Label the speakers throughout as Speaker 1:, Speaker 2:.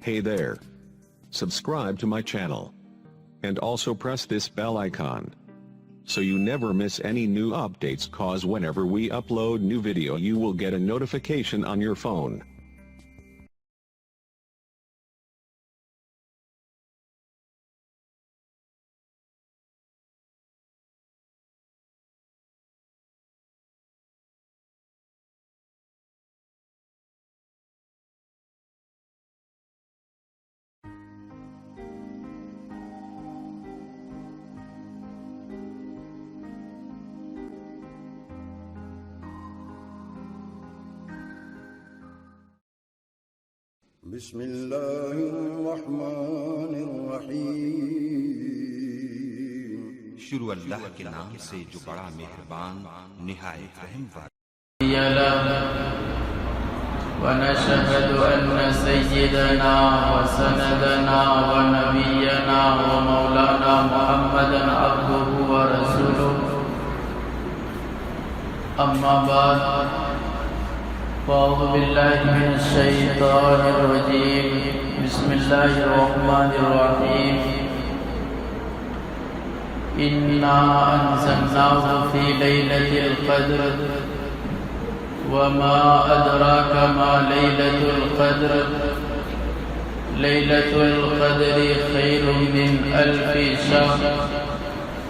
Speaker 1: Hey there. Subscribe to my channel. And also press this bell icon, so you never miss any new updates, cause whenever we upload new video you will get a notification on your phone.
Speaker 2: بسم الله الرحمن الرحيم
Speaker 3: شروع اللہ کے نام سے جو بڑا مہربان نہایت رحم والا۔
Speaker 4: ونشهد أن سيدنا وسندنا ونبينا ومولانا محمدا عبده ورسوله، أما بعد فأعوذ بالله من الشيطان الرجيم، بسم الله الرحمن الرحيم، إنا أنزلناه في ليلة القدر وما أدراك ما ليلة القدر، ليلة القدر خير من ألف شهر،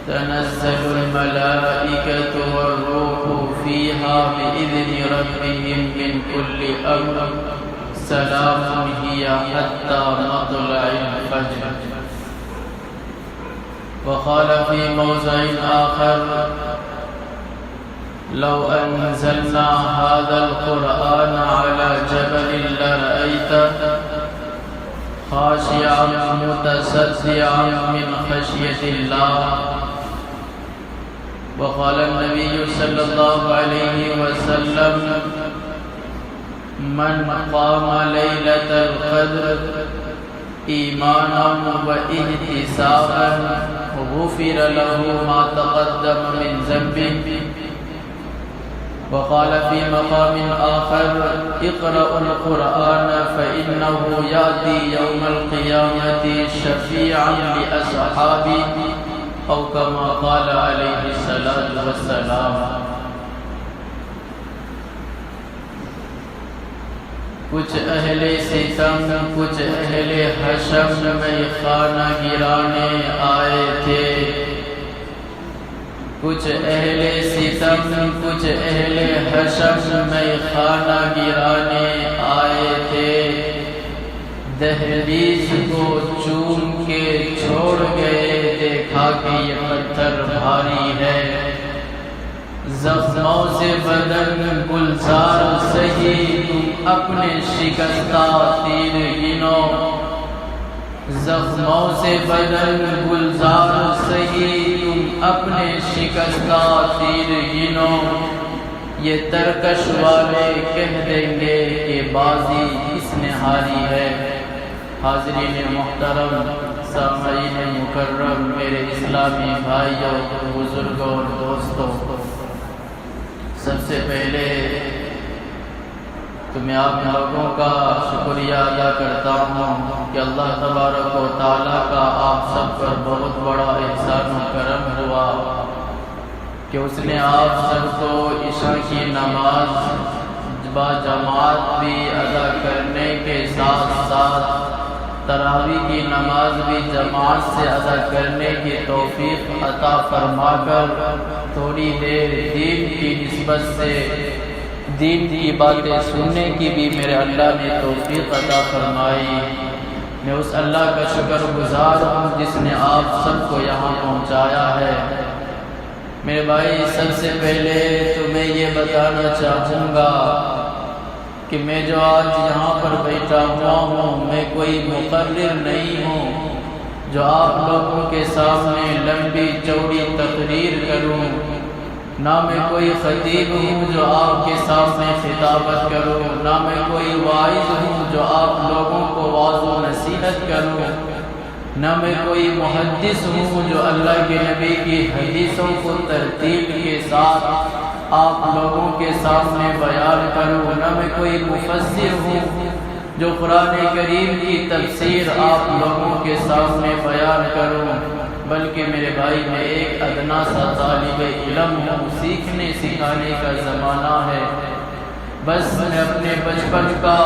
Speaker 4: تنزل الملائكة والروح فيها بإذن ربهم من كل أمر، سلام هي حتى مطلع الفجر۔ وقال في موضع آخر: لو أنزلنا هذا القرآن على جبل لرأيته خاشعا متصدعا من خشية الله۔ وقال النبي صلى الله عليه وسلم: من قام ليلة القدر إيمانا واحتسابا غفر له ما تقدم من ذنبه۔ وقال في مقام آخر: اقرأوا القرآن فإنه يأتي يوم القيامة شفيعا لأصحابه، أو كما قال عليه الصلاة والسلام۔ کچھ اہل ستم کچھ اہل حشم میں خانہ گرانے آئے تھے، کچھ اہل ستم کچھ اہل حشم میں خانہ گرانے آئے تھے، دہلیز کو چوم کے چھوڑ گئے، دیکھا کہ یہ پتھر بھاری ہے، زخموں سے بدن گلزار سہی، تم اپنے شکستہ تیر گنو، زخموں سے بدن گلزار سہی، تم اپنے شکستہ تیر گنو، یہ ترکش والے کہہ دیں گے کہ بازی اس نے ہاری ہے۔ حاضرین محترم، سامعین مکرم، میرے اسلامی بھائیوں، بزرگوں اور دوستوں، سب سے پہلے تو میں آپ لوگوں کا شکریہ ادا کرتا ہوں کہ اللہ تبارک و تعالیٰ کا آپ سب پر بہت بڑا احسان و کرم ہوا کہ اس نے آپ سب کو عشاء کی نماز با جماعت بھی ادا کرنے کے ساتھ ساتھ تراویح کی نماز بھی جماعت سے ادا کرنے کی توفیق عطا فرما کر تھوڑی دیر دین کی نسبت سے دین کی باتیں سننے کی بھی میرے اللہ نے توفیق عطا فرمائی۔ میں اس اللہ کا شکر گزار ہوں جس نے آپ سب کو یہاں پہنچایا ہے۔ میرے بھائی، سب سے پہلے تو میں یہ بتانا چاہوں گا کہ میں جو آج یہاں پر بیٹھا ہوا ہوں، میں کوئی مقرر نہیں ہوں جو آپ لوگوں کے سامنے لمبی چوڑی تقریر کروں، نہ میں کوئی خطیب ہوں جو آپ کے سامنے خطابت کروں، نہ میں کوئی واعظ ہوں جو آپ لوگوں کو وعظ و نصیحت کروں، نہ میں کوئی محدث ہوں جو اللہ کے نبی کی حدیثوں کو ترتیب کے ساتھ آپ لوگوں کے سامنے بیان کروں، نہ میں کوئی مفسر ہوں جو قرآن کریم کی تفسیر آپ لوگوں کے سامنے بیان کروں، بلکہ میرے بھائی میں ایک ادنا سا طالب علم ہوں، سیکھنے سکھانے کا زمانہ ہے۔ بس میں اپنے بچپن کا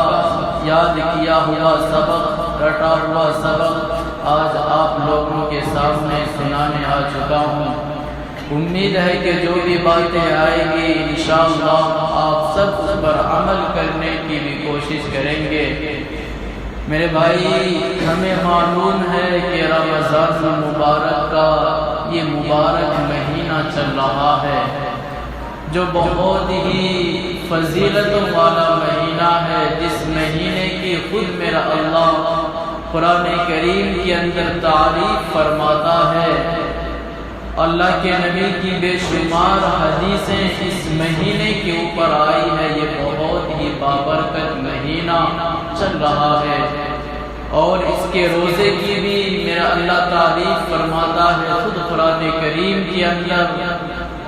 Speaker 4: یاد کیا ہوا سبق، رٹا ہوا سبق آج آپ لوگوں کے سامنے سنانے آ چکا ہوں۔ امید ہے کہ جو بھی باتیں آئیں گی انشاءاللہ آپ سب اس پر عمل کرنے کی بھی کوشش کریں گے۔ میرے بھائی ہمیں معلوم ہے کہ رمضان المبارک کا یہ مبارک مہینہ چل رہا ہے، جو بہت ہی فضیلت والا مہینہ ہے، جس مہینے کی خود میرا اللہ قرآن کریم کے اندر تعریف فرماتا ہے۔ اللہ کے نبی کی بے شمار حدیثیں اس مہینے کے اوپر آئی ہے۔ یہ بہت ہی بابرکت مہینہ چل رہا ہے، اور اس کے روزے کی بھی میرا اللہ تعریف فرماتا ہے خود قرآن کریم کے اندر،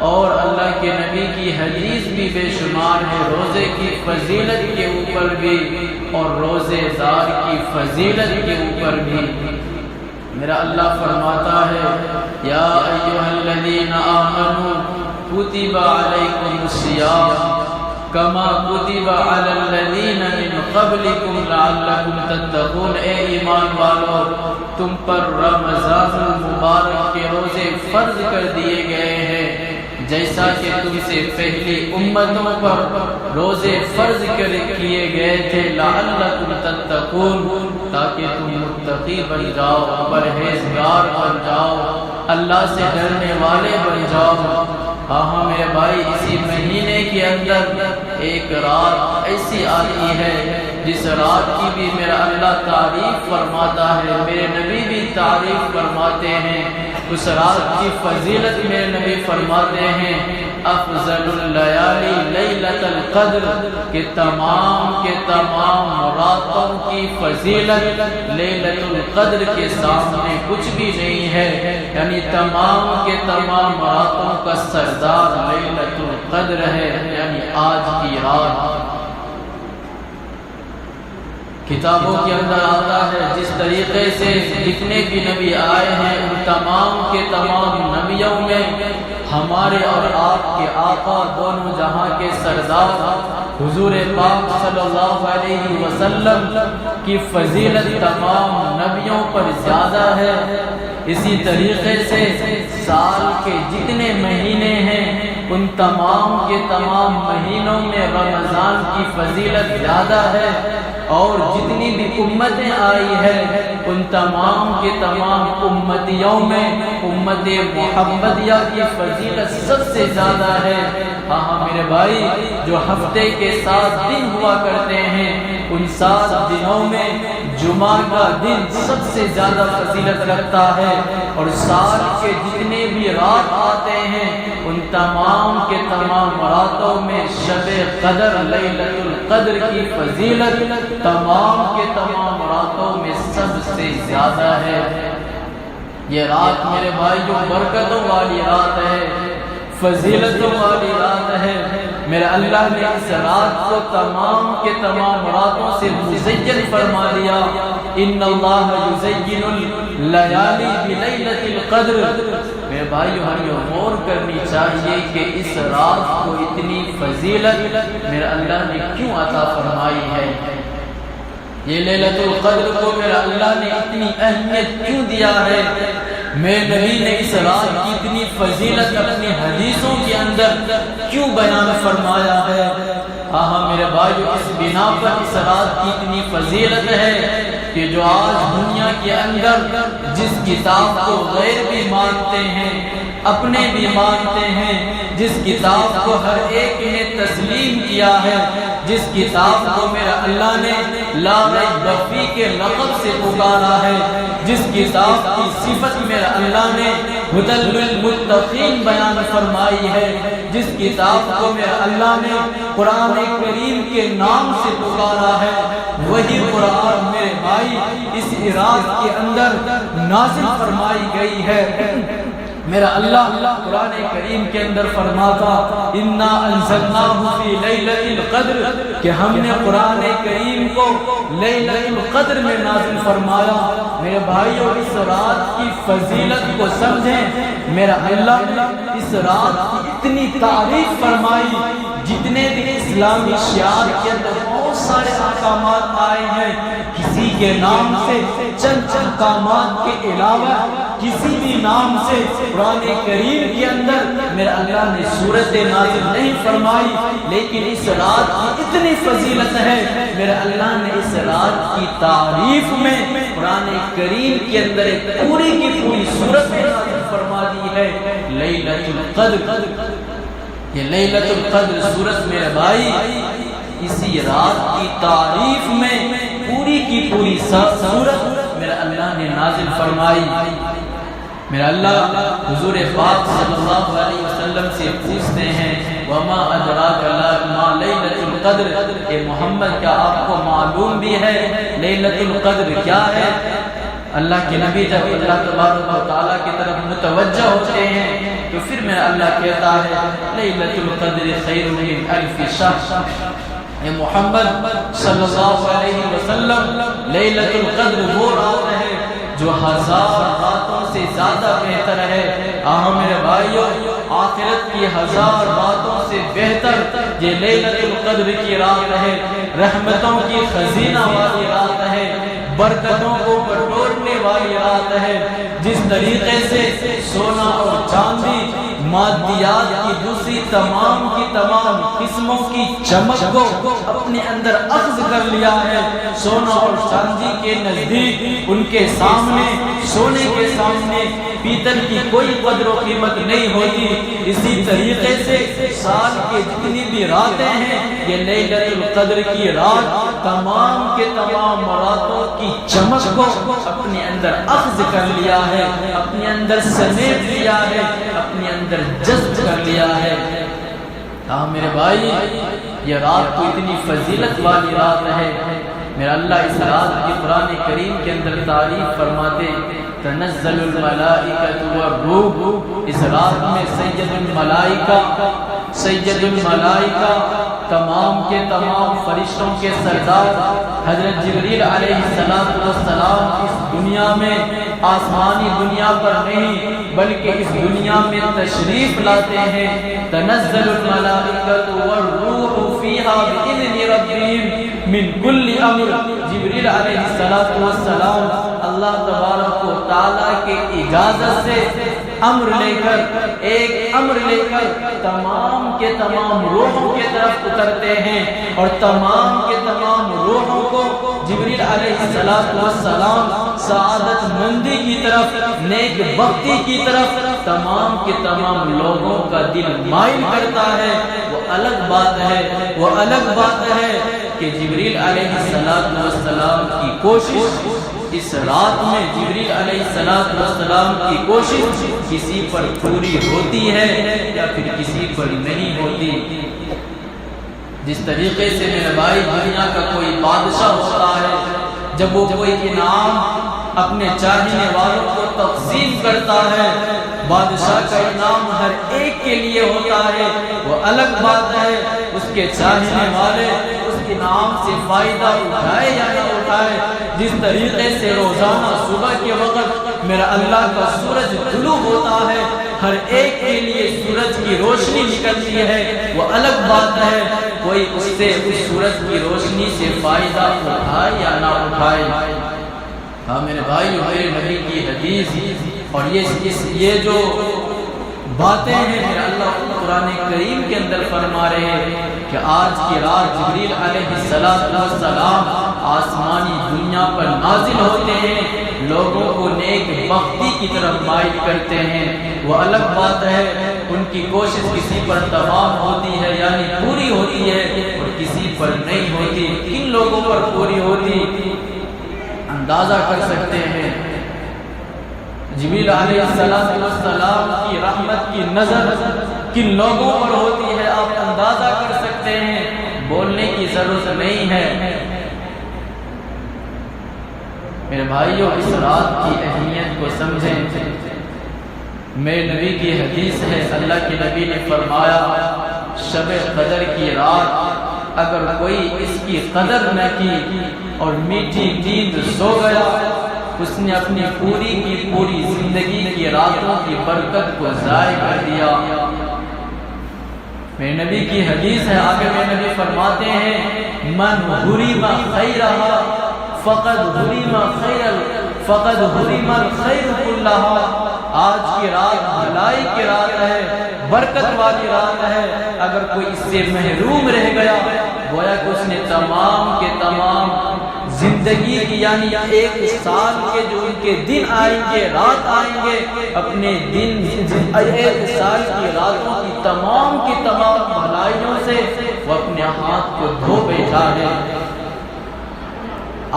Speaker 4: اور اللہ کے نبی کی حدیث بھی بے شمار ہے روزے کی فضیلت کے اوپر بھی اور روزے دار کی فضیلت کے اوپر بھی۔ میرا اللہ فرماتا ہے یا ایھا الذین آمنوا کتب علیکم الصیام کما کتب علی الذین من قبلکم لعلکم تتقون۔ اے ایمان والو، تم پر رمضان المبارک کے روزے فرض کر دیے گئے ہیں، جیسا کہ تم سے پہلی امتوں پر روزے فرض کیے گئے تھے، لعلکم تتقون، تاکہ تم متقی بن جاؤ، پرہیزگار بن جاؤ، اللہ سے ڈرنے والے بن جاؤ۔ ہاں میرے بھائی، اسی مہینے کے اندر ایک رات ایسی آتی ہے جس رات کی بھی میرا اللہ تعریف فرماتا ہے، میرے نبی بھی تعریف فرماتے ہیں۔ اس رات کی فضیلت میرے نبی فرماتے ہیں افضل اللیالی لیلۃ القدر، کہ تمام کے تمام راتوں کی فضیلت لیلۃ القدر کے سامنے کچھ بھی نہیں ہے، یعنی تمام کے تمام راتوں کا سردار لیلۃ القدر ہے، یعنی آج کی رات۔ کتابوں کے اندر آتا ہے جس طریقے سے جتنے بھی نبی آئے ہیں ان تمام کے تمام نبیوں میں ہمارے اور آپ کے آقا دونوں جہاں کے سردار حضور پاک صلی اللہ علیہ وسلم کی فضیلت تمام نبیوں پر زیادہ ہے۔ اسی طریقے سے سال کے جتنے مہینے ہیں ان تمام کے تمام مہینوں میں رمضان کی فضیلت زیادہ ہے، اور جتنی بھی امتیں آئی ہیں ان تمام کے تمام امتیوں میں امت محمدیہ کی فضیلت سب سے زیادہ ہے۔ ہاں میرے بھائی، جو ہفتے کے 7 دن ہوا کرتے ہیں ان 7 دنوں میں جمعہ کا دن سب سے زیادہ فضیلت رکھتا ہے، اور سال کے جتنے بھی رات آتے ہیں ان تمام کے تمام راتوں میں شب قدر لیلۃ القدر کی فضیلت تمام کے تمام راتوں میں سب سے زیادہ ہے۔ یہ رات میرے بھائی جو برکتوں والی رات ہے، فضیلتوں والی رات ہے، میرے اللہ نے اس رات کو تمام کے تمام راتوں سے مزین فرما دیا۔ ان اللہ یزین اللیالی بلیلۃ القدر۔ میرے بھائی ہمیں غور کرنی چاہیے کہ اس رات کو اتنی فضیلت میرے اللہ نے کیوں عطا فرمائی ہے، یہ لیلۃ القدر کو میرے اللہ نے اتنی اہمیت کیوں دیا ہے، میرے نبی نے اس رات کی اتنی فضیلت اپنی حدیثوں کے اندر کیوں بیان فرمایا ہے۔ ہاں میرے بھائیو، اس بنا پر اس رات کی اتنی فضیلت ہے کہ جو آج دنیا کے اندر جس کتاب کو غیر بھی مانتے ہیں، اپنے بھی مانتے ہیں، جس کتاب کو ہر ایک نے تسلیم کیا ہے، جس کتاب کو میرا اللہ نے لا ریب فیہ کے لقب سے پکارا ہے، جس کتاب کی صفت میرا اللہ نے ھدی للمتقین بیان فرمائی ہے، جس کتاب کو میرا اللہ نے قرآن کریم کے نام سے پکارا ہے، وہی قرآن میرے بھائی اس رات کے اندر نازل فرمائی گئی ہے۔ میرا اللہ قرآن کریم کے اندر فرماتا انا انزلناہ فی لیلۃ القدر کہ ہم نے قرآن کریم کو لیلۃ القدر میں نازل فرمایا۔ میرے بھائیوں اس رات کی فضیلت کو سمجھیں۔ میرا اللہ اس رات کی اتنی تعریف فرمائی، جتنے بھی اسلامی شعار کے اندر بہت سارے احکامات آئے ہیں، کسی کے نام سے چند احکامات کے علاوہ کسی بھی نام سے قرآن کریم کے اندر میرا اللہ نے صورت نازل نہیں فرمائی، لیکن اس رات کی اتنی فضیلت ہے، میرا اللہ نے اس رات کی تعریف میں قرآن کریم کے اندر ایک پوری کی پوری صورت نازل فرما دی ہے، لیلۃ القدر۔ یہ لیلۃ القدر صورت میرے بھائی اسی رات کی تعریف میں پوری کی پوری صورت میرا اللہ نے نازل فرمائی۔ میرا اللہ حضور پاک صلی اللہ علیہ وسلم سے پوچھتے ہیں وما ادراک ما لیلۃ القدر، اے محمد کیا آپ کو معلوم بھی ہے لیلۃ القدر کیا ہے؟ اللہ کے نبی جب اللہ تبارک و تعالیٰ کی طرف متوجہ ہوتے ہیں تو پھر میرا اللہ کہتا ہے لیلۃ القدر خیر من الف شہر۔ اے محمد صلی اللہ علیہ وسلم، لیلۃ القدر وہ رات ہے جو 1000 راتوں سے زیادہ بہتر ہے۔ میرے بھائیوں، آخرت کی 1000 راتوں سے بہتر یہ لیلۃ القدر کی رات ہے، رحمتوں کی خزینہ والی رات ہے، برکتوں کو بٹورنے والی رات ہے۔ جس طریقے سے سونا اور چاندی مادیات کی دوسری تمام کی تمام قسموں کی چمک کو اپنے اندر اخذ کر لیا ہے، سونا اور چاندی کے نزدیک ان کے سامنے، سونے کے سامنے پیتل کی کوئی قدر و قیمت نہیں ہوتی، اسی طریقے سے سال کے جتنی بھی راتیں ہیں یہ لیلۃ القدر کی رات تمام کے تمام راتوں کی چمک کو اپنے اندر اخذ کر لیا ہے، اپنے اندر سمیٹ لیا ہے، اپنے اندر جذب کر لیا ہے۔ میرے بھائی یہ رات تو اتنی فضیلت والی رات ہے، میرا اللہ اس رات کی قرآن کریم کے اندر تعریف فرماتے تنزل الملائکۃ والروح، اس رات میں سید الملائکہ تمام کے تمام فرشتوں کے سردار حضرت جبریل علیہ السلام اس دنیا میں، آسمانی دنیا پر نہیں بلکہ اس دنیا میں تشریف لاتے ہیں۔ تنزل الملائکۃ والروح فیہا بإذن ربہم من کل امر، جبریل علیہ السلام اللہ تبارک و تعالیٰ کے اجازت سے امر لے کر، ایک امر لے کر تمام کے تمام روحوں کی طرف اترتے ہیں، اور تمام کے تمام روحوں کو جبریل علیہ السلام سعادت مندی کی طرف، نیک بختی کی طرف تمام کے تمام لوگوں کا دل مائل کرتا ہے۔ وہ الگ بات ہے کہ جبریل علیہ السلام کی کوشش اس رات میں، جبریل علیہ السلام کی کوشش کسی پر پوری ہوتی ہے یا پھر کسی پر نہیں ہوتی۔ جس طریقے سے میرے بھائی دنیا کا کوئی بادشاہ ہوتا ہے، جب وہ کوئی انعام اپنے چاہنے والوں کو تقسیم کرتا ہے، بادشاہ کا انعام ہر ایک کے لیے ہوتا ہے، وہ الگ بات ہے اس کے چاہنے والے اس انعام سے فائدہ اٹھائے یا نہ اٹھائے۔ جس طریقے سے روزانہ صبح کے وقت میرا اللہ کا سورج طلوع ہوتا ہے، ہر ایک کے لیے سورج کی روشنی نکلتی ہے، وہ الگ بات ہے کوئی اس سورج کی روشنی سے فائدہ اٹھائے یا نہ اٹھائے۔ میرے بھائی میرے نبی کی حدیث اور یہ جو باتیں ہیں میرا اللہ قرآن کریم کے اندر فرما رہے ہیں کہ آج کی رات جبریل علیہ السلام آسمانی دنیا پر نازل ہوتے ہیں، لوگوں کو نیک بختی کی طرف مائل کرتے ہیں۔ وہ الگ بات ہے ان کی کوشش کسی پر تمام ہوتی ہے یعنی پوری ہوتی ہے اور کسی پر نہیں ہوتی۔ کن لوگوں پر پوری ہوتی اندازہ کر سکتے ہیں، جبریل علیہ السلام کی رحمت کی نظر کن لوگوں پر ہوتی ہے آپ اندازہ کر سکتے ہیں، بولنے کی ضرورت نہیں ہے۔ میرے بھائیوں اس رات کی اہمیت کو سمجھیں، میرے نبی کی حدیث ہے، اللہ کے نبی نے فرمایا شب قدر کی رات اگر کوئی اس کی قدر نہ کی اور میٹھی نیند سو گیا، اس نے اپنی پوری کی پوری زندگی کی راتوں کی برکت کو ضائع کر دیا۔ میرے نبی کی حدیث ہے، آگے میرے نبی فرماتے ہیں من حرم خیرہا فقد حرم الخیر کلہا۔ آج کی رات بھلائی کی رات ہے، برکت والی رات ہے، اگر کوئی اس سے محروم رہ گیا گویا کہ اس نے تمام کے تمام زندگی کی، یعنی ایک سال کے جو ان کے دن آئیں گے، رات آئیں گے، اپنے دن ایک سال کی راتوں کی تمام بھلائیوں سے وہ اپنے ہاتھ کو دھو بیٹھا ہے۔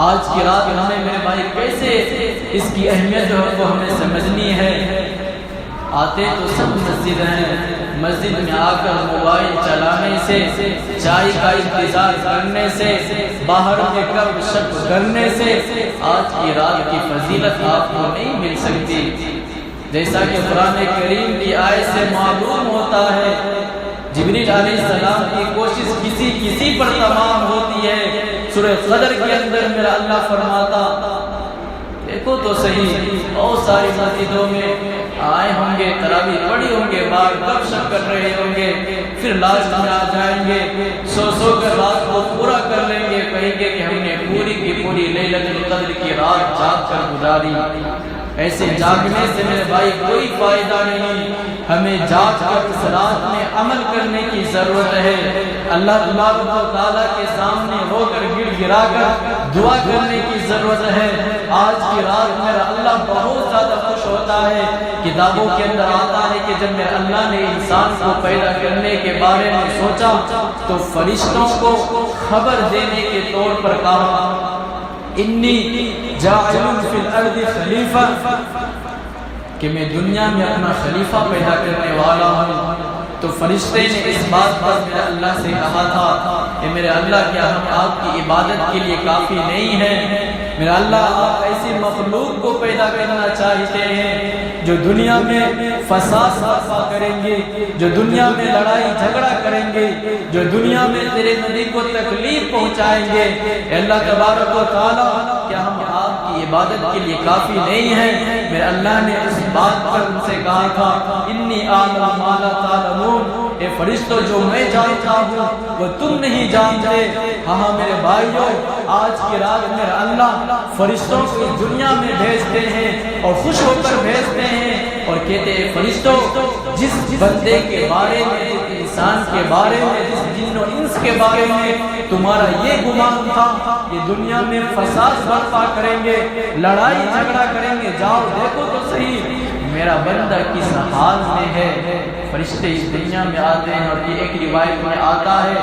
Speaker 4: آج کی رات ہمیں میرے بھائی کیسے اس کی اہمیت جو ہے وہ ہمیں سمجھنی ہے۔ آتے تو سب مسجد ہیں، مسجد میں آ کر موبائل چلانے سے، چائے کا انتظار کرنے سے، باہر کے گپ شپ کرنے سے آج کی رات کی فضیلت آپ کو نہیں مل سکتی۔ جیسا کہ قرآن کریم کی آیت سے معلوم ہوتا ہے، جبریل علیہ السلام کی کوشش کسی پر تمام ہوتی ہے۔ سورہ قدر کے اندر میرا اللہ فرماتا، دیکھو تو صحیح بہت ساری مسجدوں میں آئے ہوں گے، تراویح پڑھی ہوں گے، باہر گپ شپ کر رہے ہوں گے، پھر لاسٹ میں آ جائیں گے، سو کر رات کو پورا کر لیں گے، کہیں گے کہ ہم نے پوری کی پوری لیلۃ القدر کی رات جاگ کر گزاری۔ ایسے جاگنے سے میرے بھائی کوئی فائدہ نہیں، ہمیں جاگ کر اس رات میں عمل کرنے کی ضرورت ہے۔ اللہ تبارک و تعالیٰ کے سامنے رو کر گڑ گڑا کر دعا کرنے کی ضرورت ہے۔ آج کی رات میرا اللہ بہت زیادہ خوش ہوتا ہے۔ کتابوں کے اندر آتا ہے کہ جب میرے اللہ نے انسان کو پیدا کرنے کے بارے میں سوچا تو فرشتوں کو خبر دینے کے طور پر کہا انی جاعل فی الارض خلیفہ، کہ میں دنیا میں اپنا خلیفہ پیدا کرنے والا ہوں۔ تو فرشتے نے اس بات پر میرے اللہ سے کہا تھا کہ میرے اللہ کیا ہم آپ کی عبادت کے لیے کافی نہیں ہیں؟ میرا اللہ آپ ایسی مخلوق کو پیدا کرنا چاہتے ہیں جو دنیا میں فساد برپا کریں گے، جو دنیا میں لڑائی جھگڑا کریں گے، جو دنیا میں تیرے نبی کو تکلیف پہنچائیں گے۔ اے اللہ تبارک و تعالیٰ کیا ہم آپ کی عبادت کے لیے کافی نہیں ہیں؟ میرے اللہ نے اس بات پر ان سے کہا تھا انی اعلم ما لا تعلمون، اے فرشتوں جو میں جانتا ہوں وہ تم نہیں جانتے۔ ہاں میرے بھائیوں، آج کی رات میرے اللہ فرشتوں کو اس دنیا میں بھیجتے ہیں اور خوش ہو کر بھیجتے ہیں اور کہتے ہیں فرشتوں جس بندے کے بارے میں، انسان کے بارے میں، جس جن و انس کے بارے میں تمہارا یہ گمان تھا یہ دنیا میں فساد برپا کریں گے، لڑائی جھگڑا کریں گے، جاؤ دیکھو تو صحیح میرا بندہ کس حال میں ہے۔ فرشتے اس دنیا میں آتے ہیں اور یہ ایک روایت میں آتا ہے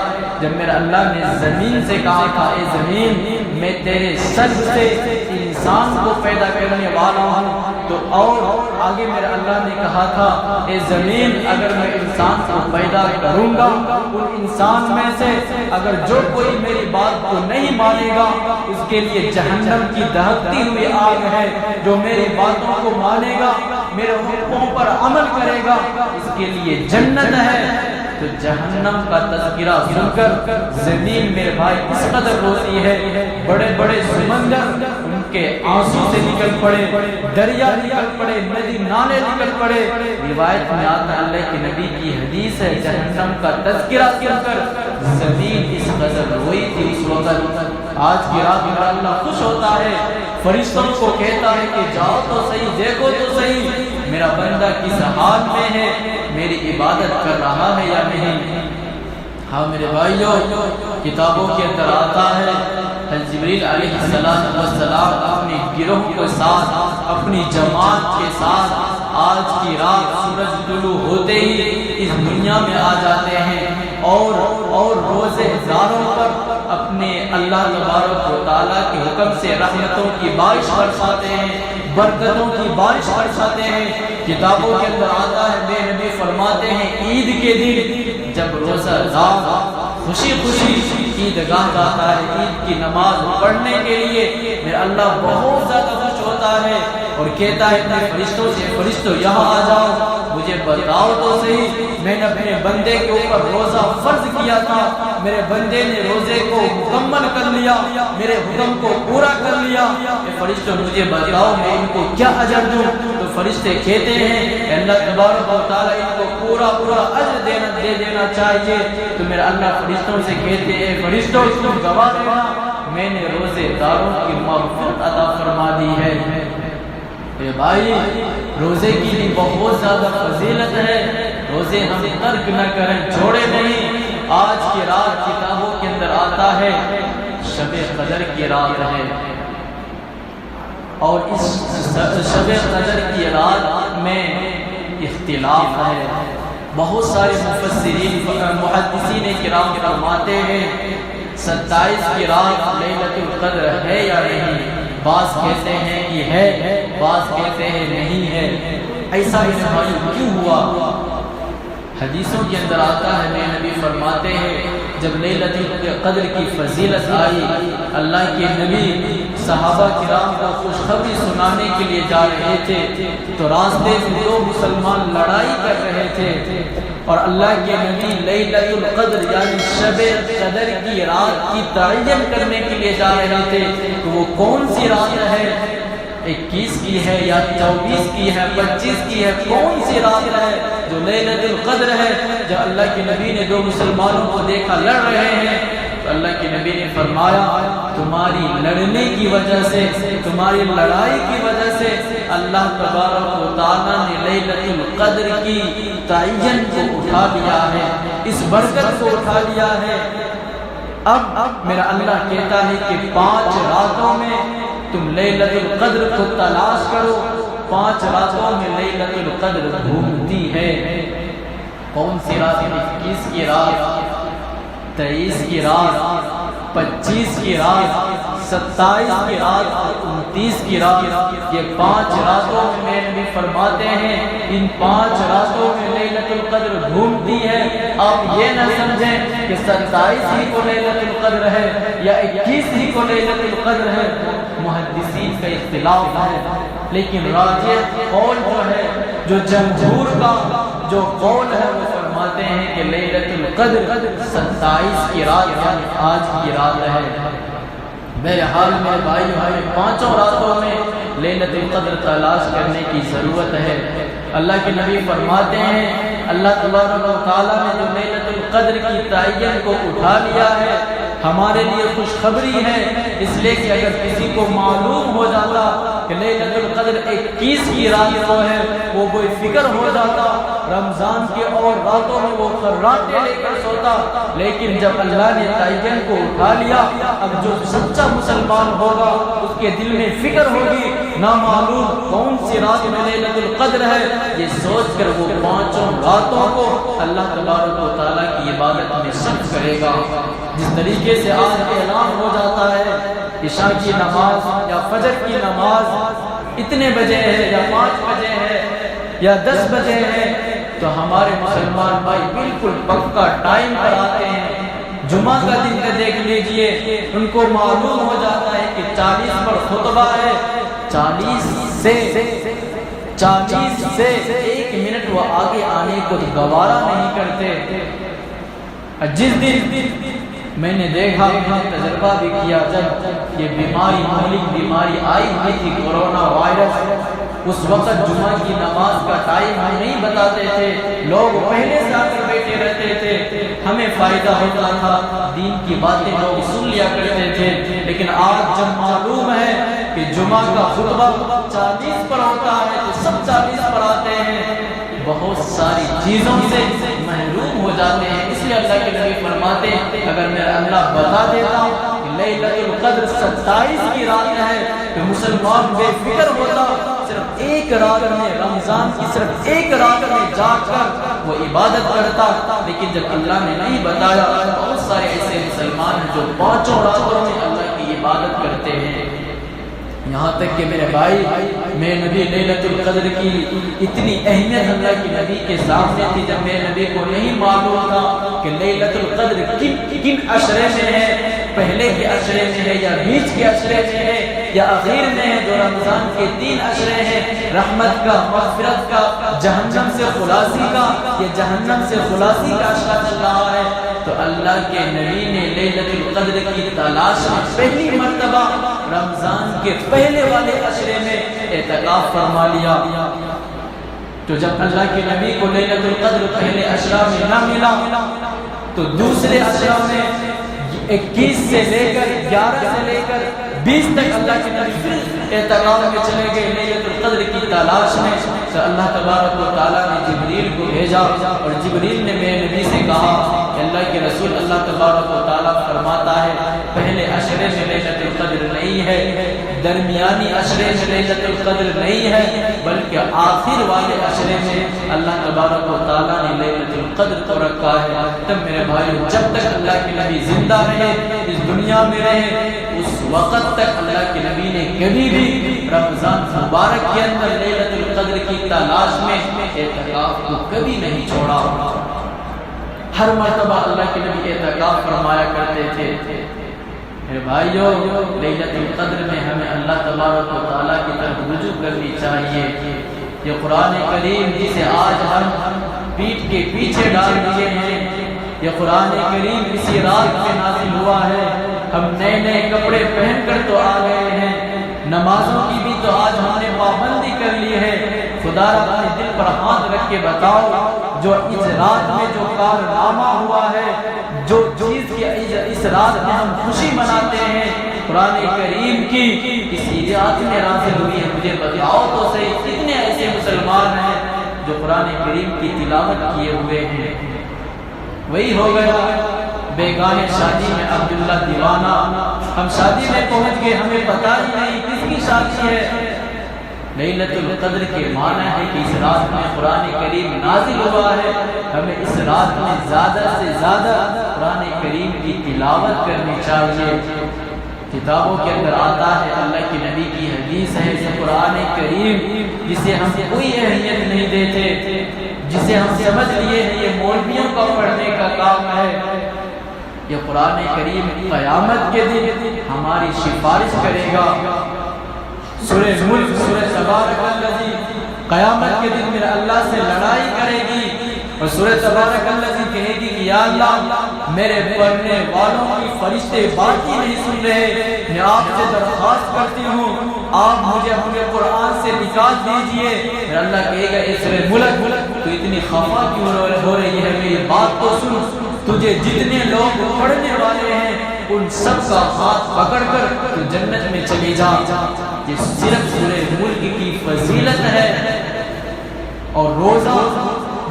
Speaker 4: جب میرا اللہ نے زمین سے کہا تھا اے زمین میں تیرے سر سے انسان کو پیدا کرنے والا ہوں، تو اور آگے میرے اللہ نے کہا تھا اے زمین اگر میں انسان کو پیدا کروں گا ان انسان میں سے اگر جو کوئی میری بات کو نہیں مانے گا اس کے لیے جہنم کی دہکتی ہوئی آگ ہے، جو میری باتوں کو مانے گا میرے حکموں پر عمل کرے گا اس کے لیے جنت ہے۔ تو جہنم کا تذکرہ سن کر زمین میرے بھائی اس قدر روتی ہے، بڑے بڑے سمندر ان کے آنسو سے نکل پڑے، دریا نکل پڑے، ندی نالے نکل پڑے۔ روایت میں آتا ہے اللہ کے نبی کی حدیث ہے جہنم کا تذکرہ سن کر زمین اس قدر روئی تھی اس وقت۔ آج کی رات میرا اللہ خوش ہوتا ہے، فرشتوں کو کہتا ہے کہ جاؤ تو صحیح، دیکھو تو صحیح میرا بندہ کس حال میں ہے، میری عبادت کر رہا ہے یا نہیں۔ ہاں میرے بھائیوں، کتابوں کے اندر آتا ہے حضرت جبریل علیہ السلام اپنی گروہ کے ساتھ، اپنی جماعت کے ساتھ آج کی رات سورج طلوع ہوتے ہی اس دنیا میں آ جاتے ہیں اور روزے داروں پر اپنے اللہ تبارک و تعالیٰ کے حکم سے رحمتوں کی بارش برساتے ہیں، برکتوں کی بارش برساتے ہیں۔ کتابوں کے اندر آتا ہے بے نبی فرماتے ہیں عید کے دن جب روزہ دار خوشی خوشی عیدگاہ جاتا ہے عید کی نماز پڑھنے کے لیے، میرا اللہ بہت زیادہ خوش ہوتا ہے۔ اور کہتا ہے اپنے فرشتوں سے فرشتوں یہاں آ جاؤ مجھے بتاؤ تو صحیح میں نے اپنے بندے کے اوپر روزہ فرض کیا تھا میرے بندے نے روزے کو مکمل کر لیا میرے حکم کو پورا کر لیا فرشتوں مجھے بتاؤ میں ان کو کیا اجر دوں تو فرشتے کہتے ہیں اللہ تبارک و تعالی ان کو پورا اجر دے دینا چاہیے تو میرا اللہ فرشتوں سے کہتے ہیں فرشتوں تم گواہ دینا میں نے روزے داروں کی مغفرت عطا فرما دی ہے اے بھائی روزے کی بھی بہت زیادہ فضیلت ہے روزے ہم ترک نہ کریں چھوڑے نہیں آج کی رات کتابوں کے اندر آتا ہے شب قدر کی رات ہے اور اس شب قدر کی رات میں اختلاف ہے بہت سارے مفسرین محدثین کرام فرماتے ہیں 27 کی رات لیلۃ القدر ہے یا نہیں بعض کہتے ہیں کہ ہے بعض کہتے ہیں نہیں ہے ایسا کیوں ہوا حدیثوں کے اندر آتا ہے میں نبی فرماتے ہیں جب لیلۃ القدر کی فضیلت آئی اللہ کے نبی صحابہ کرام کو خوشخبری سنانے کے لیے جا رہے تھے تو راستے میں دو مسلمان لڑائی کر رہے تھے اور اللہ کے نبی لیلۃ القدر یعنی شب قدر کی رات کی تعین کرنے کے لیے جا رہے تھے تو وہ کون سی رات ہے 21 کی ہے یا 24 کی ہے 25 کی ہے کون سی رات ہے جو لیلۃ القدر ہے جب اللہ کے نبی نے دو مسلمانوں کو دیکھا لڑ رہے ہیں تو اللہ کے نبی نے فرمایا تمہاری لڑنے کی وجہ سے تمہاری لڑائی کی وجہ سے اللہ تبارک و تعالیٰ نے لیلۃ القدر کی تعین کو اٹھا لیا ہے اس برکت کو اٹھا لیا ہے اب میرا اللہ کہتا ہے کہ 5 راتوں میں تم لیلۃ القدر کو تلاش کرو 5 راتوں میں لیلۃ القدر گھومتی ہے کون سی رات 21 کی رات 23 کی رات 25 کی رات 27 کی رات 29 کی رات یہ 5 راتوں میں نبی فرماتے ہیں ان 5 راتوں میں لیلۃ القدر گھومتی ہے آپ یہ نہ سمجھیں کہ 27 ہی کو لیلۃ القدر ہے یا 21 ہی کو لیلۃ القدر ہے محدثین کا اختلاف ہے لیکن راجح قول جو ہے جو جمہور کا جو قول ہے وہ فرماتے ہیں کہ لیلۃ القدر 27 کی رات یعنی آج کی رات ہے بہرحال میرے بھائی ہمیں 5 راتوں میں لیلۃ القدر تلاش کرنے کی ضرورت ہے اللہ کے نبی فرماتے ہیں اللہ تبارک و تعالیٰ نے جو لیلۃ القدر کی تعین کو اٹھا لیا ہے ہمارے لیے خوشخبری ہے اس لیے کہ اگر کسی کو معلوم ہو جاتا کہ لیلۃ القدر 21 کی رات کو ہے وہ کوئی فکر ہو جاتا رمضان کی اور راتوں میں وہ خراٹے لے کر سوتا لیکن جب اللہ نے تعین کو اٹھا لیا اب جو سچا مسلمان ہوگا اس کے دل میں فکر ہوگی نامعلوم کون سی رات میں لیلۃ القدر ہے یہ سوچ کر وہ 5 راتوں کو اللہ تبارک و تعالیٰ کی عبادت میں صرف کرے گا جس طریقے سے آج اعلان ہو جاتا ہے عشاء کی نماز یا فجر کی نماز اتنے بجے ہے یا 5 بجے ہے یا 10 بجے ہے تو ہمارے مسلمان بھائی بالکل پکا ٹائم پر آتے ہیں جمعہ کا دن کا دیکھ لیجئے ان کو معلوم ہو جاتا ہے کہ 40 پر خطبہ ہے 40 سے 1 منٹ وہ آگے آنے کو گوارا نہیں کرتے جس دن میں نے دیکھا تجربہ بھی کیا جب یہ بیماری مہلک بیماری آئی ہوئی تھی کورونا وائرس اس وقت جمعہ کی نماز کا ٹائم ہم نہیں بتاتے تھے لوگ پہلے سے آ کر بیٹھے رہتے تھے ہمیں فائدہ ہوتا تھا دین کی باتیں لوگ سن لیا کرتے تھے لیکن آج جب معلوم ہے کہ جمعہ کا خطبہ 40 پر ہوتا ہے تو سب 40 پر آتے ہیں بہت ساری چیزوں سے محروم ہو جاتے ہیں اس لیے اللہ کے نبی فرماتے ہیں اگر میرا اللہ بتا دیتا کہ لیلۃ القدر 27 کی رات ہے تو مسلمان بے فکر ہوتا صرف ایک رات میں رمضان کی صرف ایک رات میں جا کر وہ عبادت کرتا لیکن جب اللہ نے نہیں بتایا بہت سارے ایسے مسلمان ہیں جو 5 راتوں میں اللہ کی عبادت کرتے ہیں یہاں تک کہ میرے بھائی میں نبی لیلۃ القدر کی اتنی اہمیت اللہ کے نبی کے سامنے تھی جب میں نبی کو نہیں معلوم تھا کہ لیلۃ القدر کن عشرے میں ہے پہلے کے عشرے میں ہے یا بیچ کے عشرے میں ہے یا اخیر میں ہے جو رمضان کے 3 عشرے ہیں، رحمت کا، مغفرت کا، جہنم سے خلاصی کا، یہ جہنم سے خلاصی کا عشرہ چل رہا ہے، تو اللہ کے نبی نے لیلۃ القدر کی تلاش میں پہلی مرتبہ رمضان کے پہلے والے عشرے میں اعتکاف فرما لیا۔ تو جب اللہ کے نبی کو لیلۃ القدر پہلے عشرہ میں نہ ملا تو دوسرے عشرہ میں 21 سے لے کر 11 سے لے کر 20 تک اللہ کے نبی پھر اعتکاف میں چلے گئے لیلۃ القدر کی تلاش میں۔ تو اللہ تبارک و تعالیٰ نے جبریل کو بھیجا اور جبریل نے میرے نبی سے کہا کہ اللہ کے رسول اللہ تبارک و تعالیٰ فرماتا ہے پہلے عشرے میں لیلۃ القدر نہیں ہے، درمیانی عشرے میں لیلۃ القدر نہیں ہے، بلکہ آخر والے عشرے میں اللہ تبارک و تعالیٰ نے لیلۃ القدر کو رکھا ہے۔ تب میرے بھائیو جب تک اللہ کے نبی زندہ رہے، اس دنیا میں رہے، اس وقت تک اللہ کے نبی نے کبھی بھی رمضان مبارک کے اندر لیلۃ القدر کی تلاش میں اعتکاف کو کبھی نہیں چھوڑا۔ ہر مرتبہ اللہ کے نبی اعتکاف فرمایا کرتے تھے۔ میرے بھائیو لیلۃ القدر میں ہمیں اللہ تبارک و تعالیٰ کی طرف رجوع کرنی چاہیے۔ یہ قرآن کریم جسے آج ہم پیٹھ کے پیچھے ڈال دیے ہیں، یہ قرآن کریم اسی رات میں نازل ہوا ہے۔ ہم نئے نئے کپڑے پہن کر تو آ گئے ہیں، نمازوں کی بھی تو آج ہم نے پابندی کر لی ہے۔ خدا را اپنے دل پر ہاتھ رکھ کے بتاؤ جو اس رات میں جو کارنامہ ہوا ہے، جو چیز کی اس رات میں ہم خوشی مناتے ہیں، قرآن کریم کی اسی رات میں نازل ہوئی ہے۔ مجھے بتاؤ تو صحیح کتنے ایسے مسلمان ہیں جو قرآن کریم کی تلاوت کیے ہوئے ہیں؟ وہی ہو گیا بیگانے شادی میں عبداللہ دیوانہ، ہم شادی میں پہنچ گئے، ہمیں پتہ ہی نہیں کس کی شادی ہے۔ لیلۃ القدر کے معنی ہے کہ اس رات میں قرآن کریم نازل ہوا ہے، ہمیں اس رات میں زیادہ سے زیادہ قرآن کریم کی تلاوت کرنی چاہیے۔ کتابوں کے اندر آتا ہے، اللہ کے نبی کی حدیث ہے، یہ قرآن کریم جسے ہم کوئی اہمیت نہیں دیتے، جسے ہم سمجھ لیے ہیں یہ مولویوں کا پڑھنے کا کام ہے، یہ قرآن کریم قیامت کے دن ہماری سفارش کرے گا۔ سورہ ملک، سورہ تبارک الذی قیامت کے دن میرا اللہ سے لڑائی کرے گی، اور سورہ تبارک الذی کہے گی کہ یا اللہ میرے پڑھنے والوں کی فرشتے بات ہی نہیں سن رہے، میں آپ سے درخواست کرتی ہوں آپ مجھے اپنے قرآن سے نکال دیجئے۔ میرا اللہ کہے گا اے سورہ ملک تو اتنی خفا کیوں ہو رہی ہے، میری بات تو سن، تجھے جتنے لوگ پڑھنے والے ہیں ان سب کا ہاتھ پکڑ کر تو جنت میں چلی جا۔ یہ صرف سورہ ملک کی فضیلت ہے، اور روزہ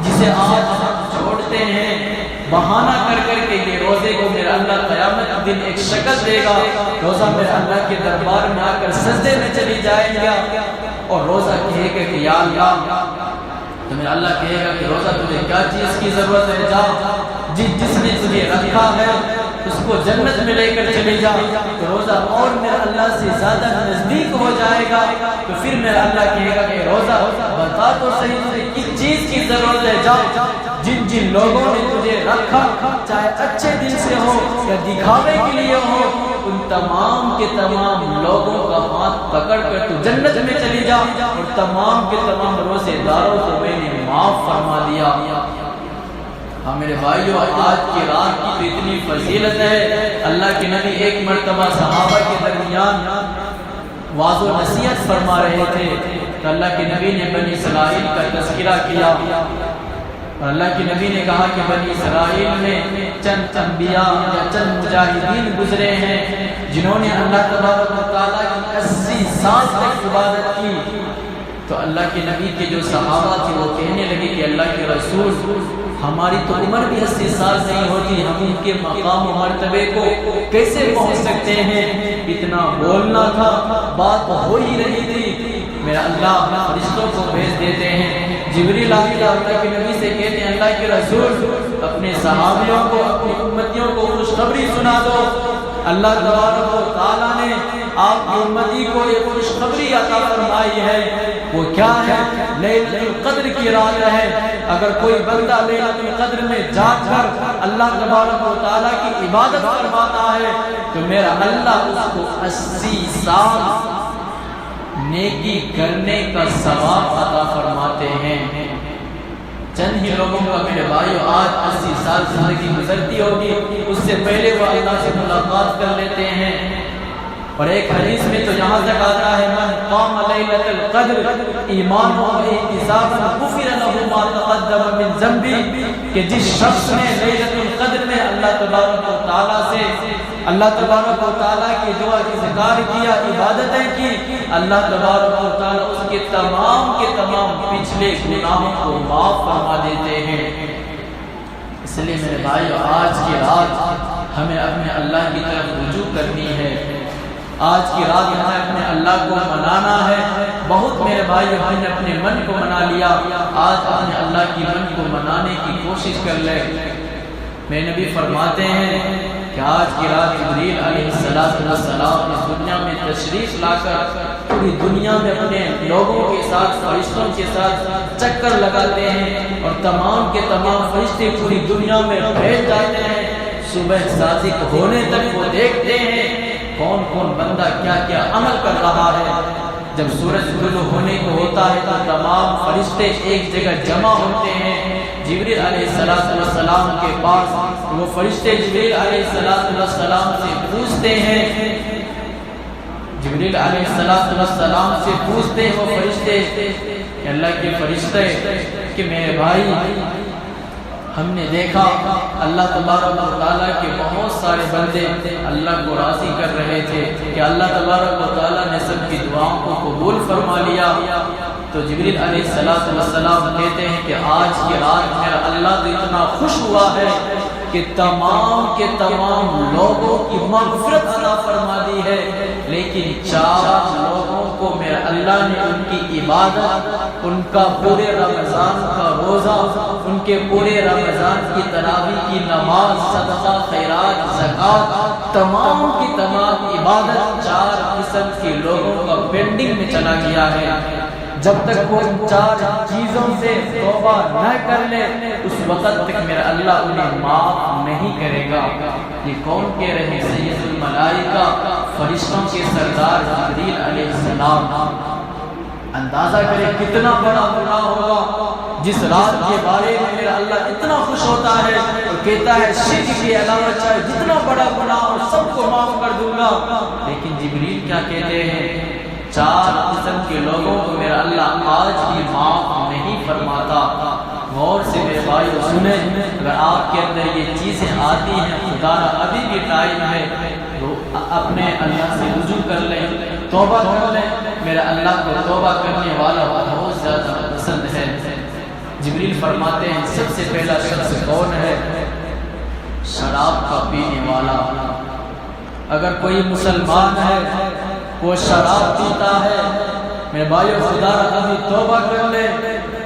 Speaker 4: جسے آپ چھوڑتے ہیں بہانہ کر کر کے، یہ روزے کو میرا اللہ قیامت دن ایک شکل دے گا، روزہ میرا اللہ کے دربار میں آ کر سجدے میں چلی جائے گا، اور روزہ کہے گا کہ یا اللہ، تو میرا اللہ کہے گا کہ روزہ تجھے کیا چیز کی ضرورت ہے، جا جس نے تجھے رکھا ہے اس کو جنت میں لے کر چلے جا۔ تو روزہ اور میرا اللہ سے زیادہ نزدیک ہو جائے گا، تو پھر میرا اللہ کہے گا کہ روزہ بتا تو صحیح تجھے کس چیز کی ضرورت ہے، جا جن جن لوگوں نے تجھے رکھا، چاہے اچھے دل سے ہو یا دکھاوے کے لیے ہو، ان تمام کے تمام لوگوں کا ہاتھ پکڑ کر تو جنت میں چلی جا، اور تمام کے تمام روزے داروں کو میں نے معاف فرما دیا۔ ہاں میرے بھائیو آج کی رات کی تو اتنی فضیلت ہے، اللہ کے نبی ایک مرتبہ صحابہ کے درمیان واعظ و نصیحت فرما رہے تھے، تو اللہ کے نبی نے بنی اسرائیل کا تذکرہ کیا، اور اللہ کے نبی نے کہا کہ بنی اسرائیل میں چند انبیاء یا چند مجاہدین گزرے ہیں جنہوں نے اللہ تبارک و تعالیٰ کی 80 سال تک عبادت کی۔ تو اللہ کے نبی کے جو صحابہ تھے وہ کہنے لگے کہ اللہ کے رسول ہماری تو عمر بھی 80 سال نہیں ہوتی، ہم ان کے مقام و مرتبے کو کیسے پہنچ سکتے ہیں؟ اتنا بولنا تھا، بات ہو ہی رہی تھی، میرا اللہ فرشتوں کو بھیج دیتے ہیں، جبریل اللہ کے نبی سے کہتے ہیں اللہ کے رسول اپنے صحابیوں کو، اپنی امتیوں کو خوشخبری سنا دو، اللہ تبارک و تعالیٰ نے آپ کی امتی کو ایک خوشخبری عطا فرمائی ہے۔ وہ کیا ہے؟ لیلۃ القدر کی رات ہے۔ اگر کوئی بندہ لیلۃ القدر میں جاگ کر اللہ تبارک و تعالیٰ کی عبادت فرماتا ہے تو میرا اللہ اس کو 80 سال نیکی کرنے کا ثواب عطا فرماتے ہیں۔ چند ہی لوگوں کا میرے بھائیو آج 80 سال زندگی گزرتی ہوگی، اس سے پہلے وہ اللہ سے ملاقات کر لیتے ہیں۔ اور ایک حدیث میں تو یہاں تک آتا ہے من قام لیلۃ القدر ایمانا و احتسابا غفر له ما تقدم من ذنبه، کہ جس شخص نے لیلۃ القدر میں اللہ تبارک و تعالیٰ سے اللہ تبارک و تعالیٰ کی دعا کی ذکر کیا، عبادتیں کی، اللہ تبارک و تعالیٰ اس کے تمام پچھلے گناہوں کو معاف فرما دیتے ہیں۔ اس لیے میرے بھائیو آج کی رات ہمیں اپنے اللہ کی طرف رجوع کرنی ہے۔ آج کی رات ہمیں اپنے اللہ کو منانا ہے۔ بہت میرے بھائی ہم نے اپنے من کو منا لیا، آج اپنے اللہ کی من کو منانے کی کوشش کر لے۔ میرے نبی فرماتے ہیں کہ آج کی رات جبریل علیہ السلام اس دنیا میں تشریف لا کر پوری دنیا میں اپنے لوگوں کے ساتھ فرشتوں کے ساتھ چکر لگاتے ہیں، اور تمام کے تمام فرشتے پوری دنیا میں پھیل جاتے ہیں۔ صبح صادق ہونے تک وہ دیکھتے ہیں کون کون بندہ کیا کیا عمل کر رہا ہے۔ جب سورج طلوع ہونے کو ہوتا ہے تو تمام فرشتے ایک جگہ جمع ہوتے ہیں جبریل علیہ السلام کے پاس۔ وہ فرشتے جبریل علیہ السلام سے پوچھتے ہیں، جبریل علیہ السلام سے پوچھتے ہیں وہ فرشتے کہ اللہ کے فرشتے کہ میرے بھائی ہم نے دیکھا اللہ تبارک و تعالیٰ کے بہت سارے بندے اللہ کو راضی کر رہے تھے کہ اللہ تبارک و تعالیٰ نے سب کی دعاؤں کو قبول فرما لیا۔ تو جبریل علیہ السلام کہتے ہیں کہ آج کی رات میرا اللہ تو اتنا خوش ہوا ہے کہ تمام کے تمام لوگوں کی مغفرت عطا فرما دی ہے، لیکن 4 لوگوں کو میرا اللہ نے ان کی عبادت، ان کا پورے رمضان کا روزہ، ان کے پورے رمضان کی تراویح کی نماز، صدقہ، خیرات، زکوٰۃ، تمام کی تمام عبادت 4 قسم کے لوگوں کا پینڈنگ میں چلا گیا ہے۔ جب تک وہ ان 4 چیزوں سے توبہ نہ کر لے اس وقت تک میرا اللہ انہیں معاف نہیں کرے گا۔ یہ کون کہہ رہے ہیں؟ سید الملائکہ، فرشتوں کے سردار جبریل علیہ السلام۔ اندازہ کریں کتنا بڑا گناہ ہوگا جس رات کے بارے میں میرا اللہ اتنا خوش ہوتا ہے اور کہتا ہے شرک کے علاوہ چاہے جتنا بڑا گناہ ہو سب کو معاف کر دوں گا۔ لیکن جبریل کیا کہتے ہیں؟ 4 قسم کے لوگوں کو میرا اللہ آج بھی معاف نہیں فرماتا۔ غور سے میرے بھائی سنیں، اگر آپ کے اندر یہ چیزیں آتی ہیں، خدا ابھی بھی ٹائم ہے تو اپنے اللہ سے رجوع کر لیں، توبہ کر لیں۔ میرا اللہ کو توبہ کرنے والا بہت زیادہ پسند ہے۔ جبریل فرماتے ہیں سب سے پہلا شخص کون ہے؟ شراب کا پینے والا۔ اگر کوئی مسلمان ہے وہ شراب پیتا ہے، میرے بھائیو خدا ابھی توبہ کر لے،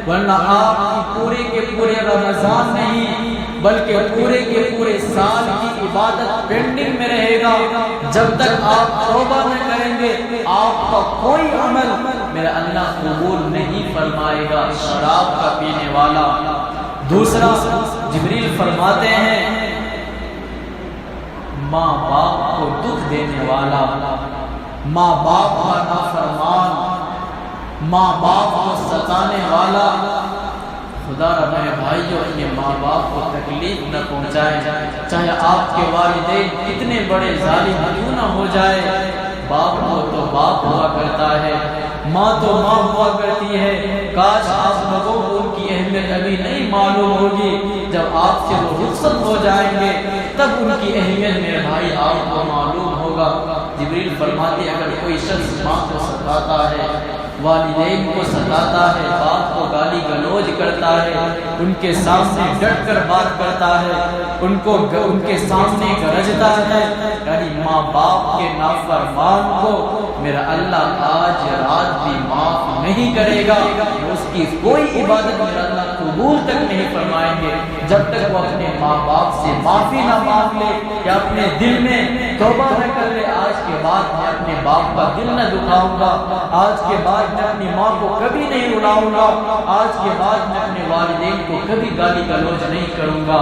Speaker 4: ورنہ آپ کی پورے کے پورے رمضان نہیں بلکہ پورے کے پورے سال کی عبادت پینڈنگ میں رہے گا۔ جب تک آپ توبہ نہ کریں گے آپ کا کوئی عمل میرا اللہ قبول نہیں فرمائے گا۔ شراب کا پینے والا۔ دوسرا جبریل فرماتے ہیں ماں باپ کو دکھ دینے والا، ماں باپ کا نافرمان، ماں باپ کو ستانے والا۔ خدا را میرے بھائیوں یہ ماں باپ کو تکلیف نہ پہنچائے، چاہے آپ کے والدین کتنے بڑے ظالم کیوں نہ ہو جائے۔ باپ ہو تو باپ ہوا کرتا ہے، ماں تو ماں ہوا کرتی ہے۔ کاش آپ لوگوں کو ان کی اہمیت ابھی نہیں معلوم ہوگی، جب آپ سے وہ رخصت ہو جائیں گے تب ان کی اہمیت میرے بھائی آپ کو معلوم ہوگا۔ جبریل فرماتے اگر کوئی شخص ماں کو ستاتا ہے، والدین کو ستاتا ہے، باپ کو گالی گلوج کرتا ہے، ان کے سامنے ڈٹ کر بات کرتا ہے، ان کے سامنے گرجتا ہے، یعنی ماں باپ کے نافرمان کو میرا اللہ آج رات بھی معاف نہیں کرے گا۔ اس کی کوئی عبادت میرا اللہ قبول قبول تک نہیں فرمائیں گے جب تک وہ اپنے ماں باپ سے معافی نہ مانگ لے یا اپنے دل میں توبہ نہ کر لے، آج کے بعد میں اپنے باپ کا دل نہ دکھاؤں گا، آج کے بعد میں اپنی ماں کو کبھی نہیں رلاؤں گا، آج کے بعد میں اپنے والدین کو کبھی گالی گلوچ نہیں کروں گا۔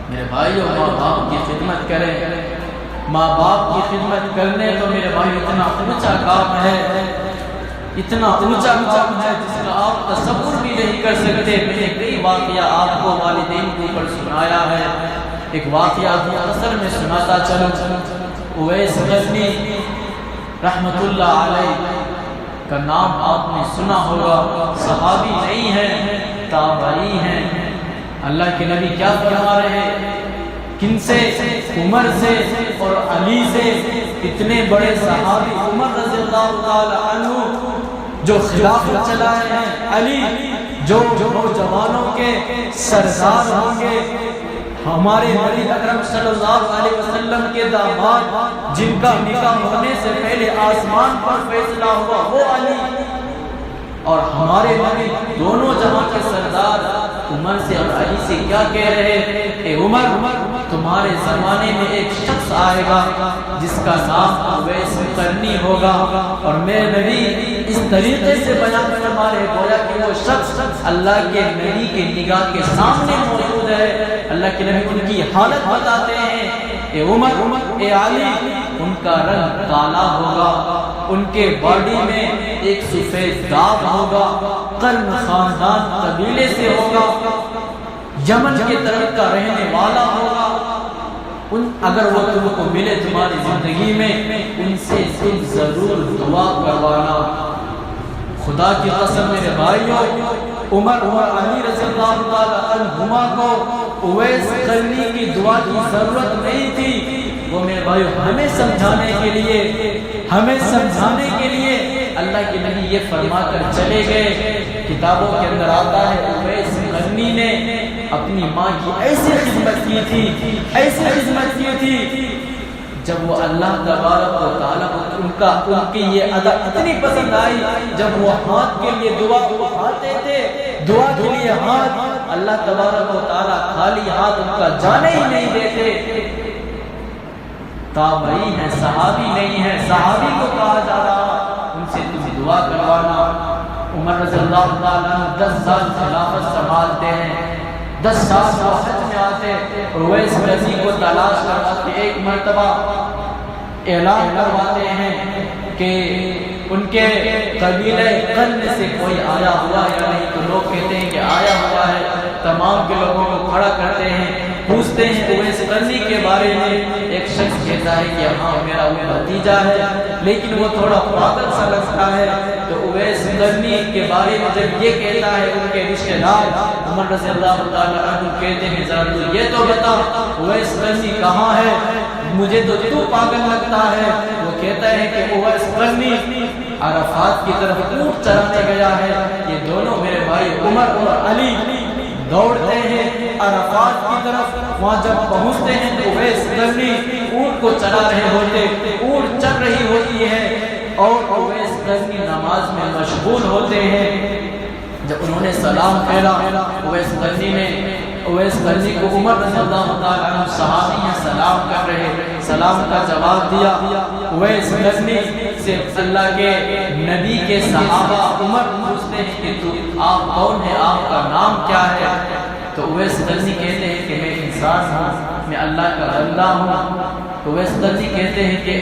Speaker 4: میرے بھائیو، ماں باپ کی خدمت کریں، ماں باپ کی خدمت کرنے تو میرے بھائی اتنا اونچا کام ہے، اتنا اونچا کام ہے جس کا آپ تصور بھی نہیں کر سکتے۔ میں نے کئی واقعہ آپ کو والدین کے اوپر سنایا ہے، ایک واقعہ مختصر میں سناتا چلوں۔ اویس غزنی رحمت اللہ علیہ کا نام آپ نے سنا ہوگا، صحابی نہیں ہیں، تابعی ہیں۔ اللہ کے نبی کیا فرما رہے ہیں؟ کن سے؟ عمر سے اور علی سے، اتنے بڑے صحابی عمر رضی اللہ تعالی عنہ جو خلافت چلائے ہیں، علی جو نوجوانوں کے سردار ہوں گے، ہمارے نبی اکرم صلی اللہ علیہ وسلم کے داماد جن کا نکاح ہونے سے پہلے آسمان پر فیصلہ ہوا وہ علی، اور ہمارے نبی دونوں جہاں کے سردار عمر سے اور علی سے کیا کہہ رہے ہیں؟ اے عمر، تمہارے زمانے میں ایک شخص آئے گا جس کا نام اویس قرنی ہوگا، اور میرے نبی اس طریقے سے بیان فرما رہے گویا کہ وہ شخص اللہ کے نبی کے نگاہ کے سامنے موجود ہے۔ اللہ کے نبی ان کی حالت بتاتے ہیں، اے عمر، اے علی، ان کا رنگ کالا ہوگا، ان کے باڈی میں ایک سفید داغ ہوگا، قرن خاندان قبیلے سے ہوگا، یمن کی طرف کا رہنے والا ہوگا۔ اگر وہ تم کو ملے تمہاری زندگی میں، ان سے تم ضرور دعا کروانا۔ خدا کی قسم میرے بھائیوں، عمر اور علی رضی اللہ تعالی عنہما کو اویس قرنی کی دعا کی ضرورت نہیں تھی۔ وہ میرے بھائیوں ہمیں سمجھانے کے لیے اللہ کے نبی یہ فرما کر چلے گئے۔ کتابوں کے اندر آتا ہے اویس قرنی نے اپنی ماں کی ایسی خدمت کی تھی جب وہ اللہ تبارک و تعالیٰ کو ان کی یہ ادا اتنی پسند آئی، جب وہ ہاتھ کے لیے دعا اٹھاتے تھے، دعا کے لیے ہاتھ، اللہ تبارک و تعالیٰ خالی ہاتھ ان کا جانے ہی نہیں دیتے۔ تابعی ہیں، صحابی نہیں ہیں، صحابی کو کہا جا رہا ان سے تم دعا کروانا۔ عمر رضی اللہ تعالیٰ 10 سال خلافت سنبھالتے ہیں، 10 سال وہ حج میں آتے، اویس قرنی کو تلاش کرواتے، ایک مرتبہ اعلان کرواتے ہیں کہ ان کے قبیلہ قرن سے کوئی آیا ہوا یا نہیں، تو لوگ کہتے ہیں کہ آیا ہوا ہے، تمام کے لوگوں کو کھڑا کرتے ہیں، پوچھتے ہیں اویس قرنی کے بارے میں۔ ایک شخص کہتا ہے کہ ہاں میرا وہ بھتیجا ہے، لیکن وہ تھوڑا پاگل سا لگتا ہے۔ تو اویس قرنی کے بارے میں جب یہ کہتا ہے ان کے رشتہ دار عمر رضی اللہ تعالی عنہ کہتے ہیں ذرا تو یہ تو بتا اویس قرنی کہاں ہے، مجھے تو پاگل لگتا ہے۔ وہ کہتا ہے کہ اویس قرنی عرفات کی طرف اونٹ چرانے گیا ہے۔ یہ دونوں میرے بھائی عمر اور علی دوڑتے ہیں عرفات کی طرف، وہاں جب پہنچتے ہیں تو اویس قرنی اونٹ کو چلا رہے ہوتے، اونٹ چل رہی ہوتی ہے اور اویس قرنی نماز میں مشغول ہوتے ہیں۔ جب انہوں نے سلام پھیرا، اویس قرنی کو عمر رضی اللہ تعالیٰ عنہ صحابی ہیں سلام کر رہے، سلام کا جواب دیا۔ اویس قرنی سے اللہ کے نبی کے صحابہ عمر پوچھتے ہیں کہ آپ کون ہیں، آپ کا نام کیا ہے؟ تو اویس قرنی کہتے ہیں کہ میں انسان ہوں، میں اللہ کا بندہ ہوں۔ تو اویس قرنی کہتے ہیں کہ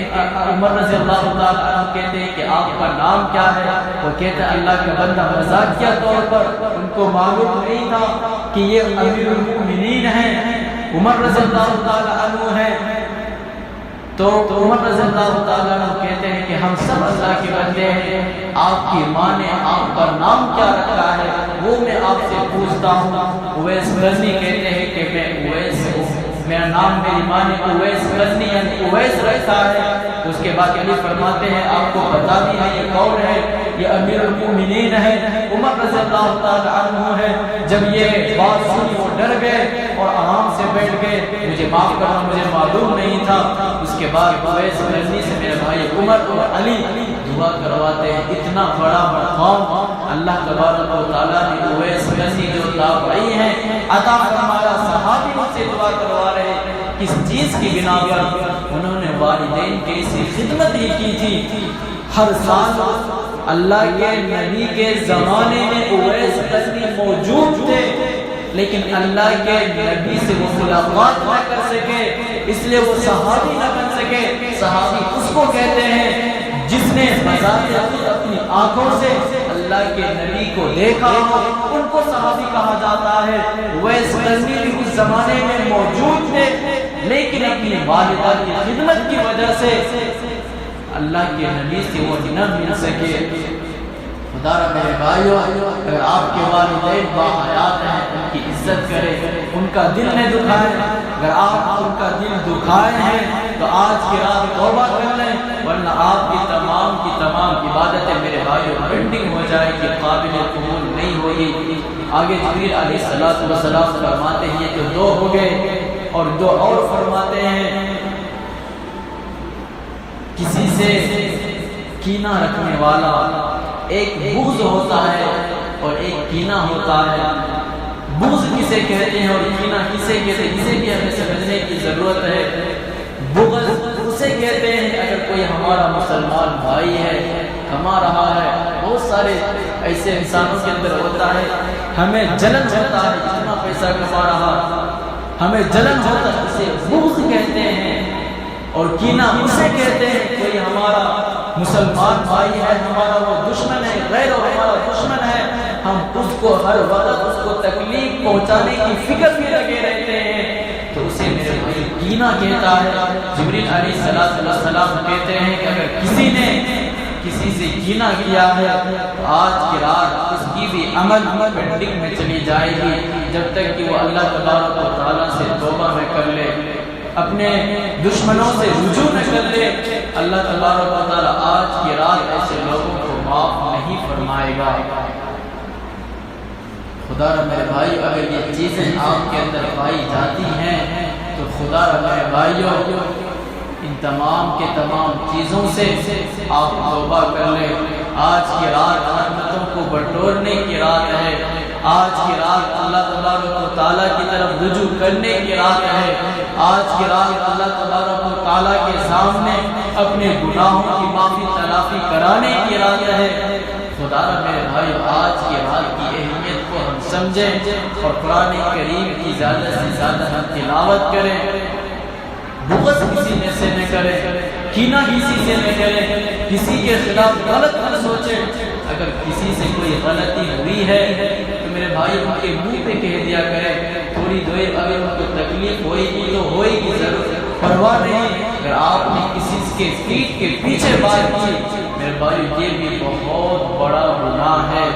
Speaker 4: عمر رضی اللہ تعالیٰ عنہ کہتے ہیں کہ آپ کا نام کیا ہے؟ وہ کہتے ہیں اللہ کا بندہ۔ مزاحیہ طور پر ان کو معلوم نہیں تھا کہ یہ امیر المؤمنین ہیں، عمر رضی اللہ تعالیٰ عنہ ہیں۔ تو عمر رضی اللہ تعالیٰ عنہ کہتے ہیں کہ ہم سب اللہ کے بندے ہیں، آپ کی ماں نے آپ کا نام کیا رکھا ہے وہ میں آپ سے پوچھتا ہوں۔ اویس قرنی کہتے ہیں کہ میں اویس ہوں، میرا نام میری ماں نے اویس قرنی یعنی اویس رکھا ہے۔ اس کے بعد علی فرماتے ہیں آپ کو پتا بھی ہے یہ کون ہے، یہ امیر المؤمنین ہے، عمر رضی اللہ تعالیٰ عنہ ہے۔ جب یہ بات سنی وہ ڈر گئے اور آرام سے بیٹھ گئے، مجھے معاف کرنا مجھے معلوم نہیں تھا۔ اس کے بعد اویس قرنی سے میرے بھائی عمر اور علی دعا کرواتے ہیں. اتنا بڑا مقام اللہ تبارک و تعالیٰ نے اویس قرنی جو تابعی ہیں عطا فرمایا. صحابی ان سے دعا کروا رہے ہیں. کس چیز کی بنا پر؟ انہوں نے والدین کی ایسی خدمت ہی کی تھی. ہر سال اللہ کے نبی کے زمانے میں اویس قرنی موجود تھے، لیکن اللہ کے نبی سے وہ ملاقات نہ کر سکے، اس لیے وہ صحابی نہ بن سکے. صحابی اس کو کہتے ہیں جس نے بذات خود اپنی آنکھوں سے اللہ کے نبی کو دیکھا، ان کو صحابی کہا جاتا ہے. اویس قرنی بھی اس زمانے میں موجود تھے، لیکن اپنی والدہ کی خدمت کی وجہ سے اللہ کے نبی سے وہ نہ مل سکے. خدا را میرے بھائیو، اگر آپ کے والدین باحیات ہیں ان کی عزت کریں، ان کا دل نہ دکھائیں. اگر آپ ان کا دل دکھائے ہیں تو آج کی رات توبہ کر لیں، ورنہ آپ کی تمام عبادتیں میرے بھائیو پینڈنگ ہو جائے گی، قابل قبول نہیں ہوگی. آگے جبریل علیہ السلام فرماتے ہیں کہ دو ہو گئے، اور دو اور فرماتے ہیں کسی سے کینہ رکھنے والا، ایک بغض ہوتا ہے اور ایک کینہ ہوتا ہے. بغض کسے کہتے ہیں اور کینہ کسے کہتے ہیں، اسے بھی ہمیں سمجھنے کی ضرورت ہے. بغض اسے کہتے ہیں اگر کوئی ہمارا مسلمان بھائی ہے، کما رہا ہے، بہت سارے ایسے انسانوں کے اندر ہوتا ہے، ہمیں جلن ہوتا ہے اتنا پیسہ کما رہا، ہمیں جلن ہوتا ہے، اسے بغض کہتے ہیں. اور کینہ اسے کہتے ہیں کوئی ہمارا مسلمان بھائی ہے، ہمارا وہ دشمن ہے، غیر ہمارا دشمن ہے، ہم اس کو ہر وقت اس کو تکلیف پہنچانے کی فکر میں لگے رہتے ہیں، تو اسے میرے بھائی کینہ کہتا ہے. جبریل علیہ السلام کہتے ہیں کہ اگر کسی نے کسی سے کینہ کیا ہے تو آج کی رات اس کی بھی عمل پینڈنگ میں چلی جائے گی، جب تک کہ وہ اللہ تبارک و تعالیٰ سے توبہ نہ کر لے، اپنے دشمنوں سے رجوع نہ کر لے. اللہ تبارک و تعالیٰ آج کی رات ایسے لوگوں کو معاف نہیں فرمائے گا. خدا را میرے بھائی، اگر یہ چیزیں آپ کے اندر پائی جاتی ہیں تو خدا را میرے بھائیوں ان تمام کے تمام چیزوں سے آپ توبہ کر لیں. آج کی رات رحمتوں کو بٹورنے کی رات ہے. آج کی رات اللہ تبارک و تعالیٰ کی طرف رجوع کرنے کی رات ہے. آج کی رات اللہ تبارک و تعالیٰ کے سامنے اپنے گناہوں کی معافی تلافی کرانے کی رات ہے. خدا را میرے بھائی، آج کی رات کی اہمیت کو ہم سمجھیں اور قرآن کریم کی زیادہ سے زیادہ ہم تلاوت کریں. بغض کسی میں سے نہ کریں، کینہ کسی سے نہ کریں، کسی کے خلاف غلط نہ سوچیں. اگر کسی سے کوئی غلطی ہوئی ہے تو میرے بھائی ان کے منہ پہ کہہ دیا کریں. تھوڑی دیر اگر ان کو تکلیف ہوئے گی تو ہوئے گی ضرور، پرواہ نہیں. اگر آپ نے کسی کے پیٹھ کے پیچھے بات کی میرے بھائی، یہ بھی بہت بڑا گناہ ہے،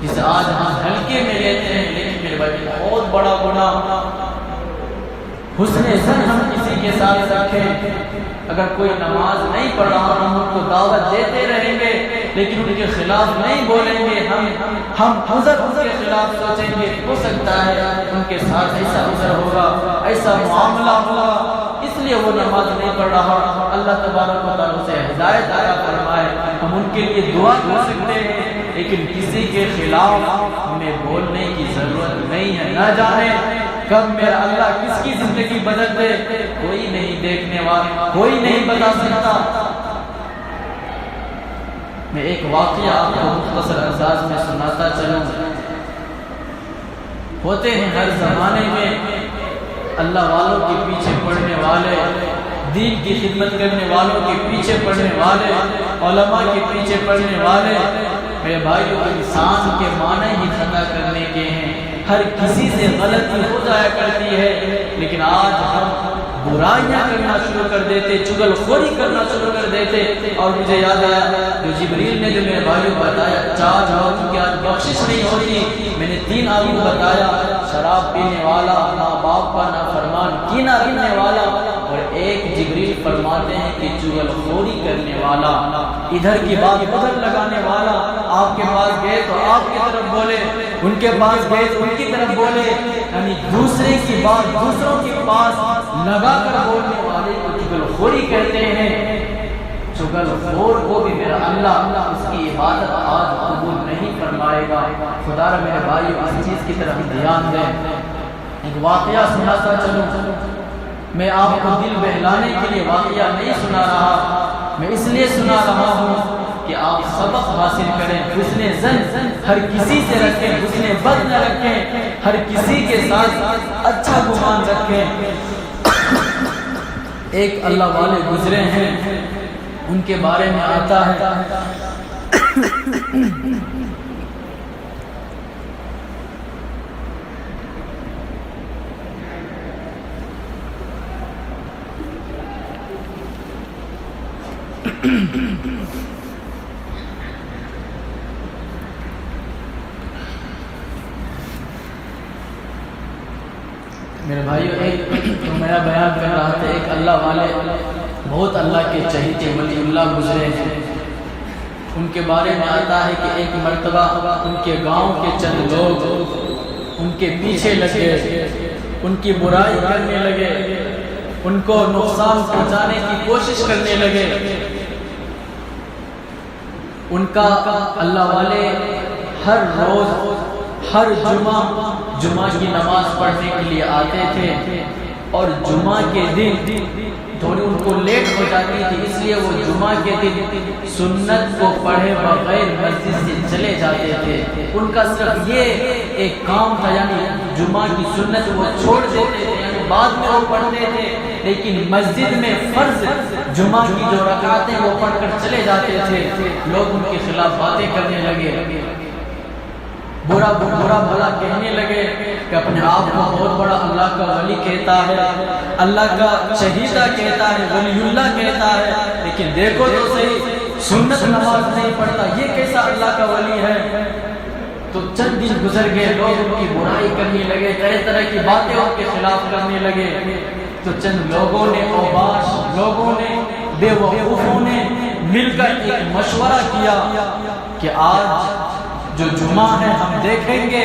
Speaker 4: جسے آج ہم ہلکے میں لیتے ہیں، لیکن میرے بھائی بہت بڑا گناہ. حسن ظن ہم کسی کے ساتھ رکھیں. اگر کوئی نماز نہیں پڑھ رہا ہم ان کو دعوت دیتے رہیں گے لیکن ان کے خلاف نہیں بولیں گے، ہم حضر ان کے خلاف سوچیں گے، ہو سکتا ہے ان کے ساتھ ایسا حضر ہوگا، ایسا معاملہ ہوگا، اس لیے وہ نماز نہیں پڑھ رہا. اللہ تبارک و تعالیٰ سے ہدایت عطا فرمائے. ہم ان کے لیے دعا کر سکتے ہیں لیکن کسی کے خلاف ہمیں بولنے کی ضرورت نہیں ہے. نہ جانے کب میرا اللہ کس کی زندگی بدل دے، کوئی نہیں دیکھنے والا، کوئی نہیں بتا سکتا. میں ایک واقعہ آپ کو مختصر انداز میں سناتا چلوں. ہوتے ہیں ہر زمانے میں اللہ والوں کے پیچھے پڑھنے والے، دین کی خدمت کرنے والوں کے پیچھے پڑھنے والے، علماء کے پیچھے پڑھنے والے. میرے بھائیو، انسان کے معنی ہی خطا کرنے کے ہیں. ہر کسی سے غلطی ہو جایا کرتی ہے، لیکن آج ہم برائیاں کرنا شروع کر دیتے، چغل خوری کرنا شروع کر دیتے. اور مجھے یاد آیا جو جبریل نے جو میرے بھائیوں بتایا 4 آدمیوں کی آج بخشش نہیں ہوتی. میں نے 3 آدمی بتایا، شراب پینے والا، ماں باپ کا نافرمان، کینہ رکھنے والا، اور ایک جبریل فرماتے ہیں کہ چغل خوری کرنے والا، ادھر کی بات ادھر لگانے والا. آپ کے پاس گئے تو آپ کی طرف بولے، ان کے پاس گئے تو ان کی طرف بولے، یعنی دوسرے کی بات دوسروں کے پاس لگا کر بولنے والے کو چغل خوری کہتے ہیں. چغل خور کو بھی میرا اللہ اس کی عبادت آج قبول نہیں فرمائے گا۔ خدا را میرے بھائی اس چیز کی طرف دھیان دیں۔ ایک واقعہ سناتا چلوں، میں آپ کو دل بہلانے کے لیے واقعہ نہیں سنا رہا، میں اس لیے سنا رہا ہوں کہ آپ سبق حاصل کریں۔ حسن ظن ہر کسی سے رکھیں، حسن بد نہ رکھیں، ہر کسی کے ساتھ اچھا گمان رکھیں۔ ایک اللہ والے گزرے ہیں، ان کے بارے میں آتا ہے میرے بھائیو، ایک تو میرا بیان کر رہا تھا، ایک اللہ والے بہت اللہ کے چہیتے ولی اللہ گزرے ہیں۔ ان کے بارے میں آتا ہے کہ ایک مرتبہ ان کے گاؤں کے چند لوگ ان کے پیچھے لگے، ان کی برائی کرنے لگے، ان کو نقصان پہنچانے کی کوشش کرنے لگے۔ ان کا اللہ والے ہر روز ہر جمعہ کی نماز پڑھنے کے لیے آتے تھے، اور جمعہ کے دن تھوڑی ان کو لیٹ ہو جاتی تھی، اس لیے وہ جمعہ کے دن سنت کو پڑھے بغیر مسجد سے چلے جاتے تھے۔ ان کا صرف یہ ایک کام تھا، یعنی جمعہ کی سنت وہ چھوڑ دیتے تھے، یعنی بعد میں وہ پڑھتے تھے، لیکن مسجد میں فرض جمعہ کی جو رکعتیں وہ پڑھ کر چلے جاتے تھے۔ لوگ ان کے خلاف باتیں کرنے لگے، برا بھلا کہنے لگے کہ اپنے آپ کو بہت بڑا اللہ کا ولی کہتا ہے، اللہ کا شہیدہ کہتا ہے، ولی اللہ کہتا ہے، لیکن دیکھو تو صحیح سنت نماز نہیں پڑھتا، یہ کیسا اللہ کا ولی ہے؟ تو چند دن گزر گئے، لوگ ان کی برائی کرنے لگے، طرح طرح کی باتیں ان کے خلاف کرنے لگے۔ تو چند لوگوں نے، اوباش لوگوں نے، بے وقوفوں نے مل کر ایک مشورہ کیا کہ آج جو جمعہ ہے ہم دیکھیں گے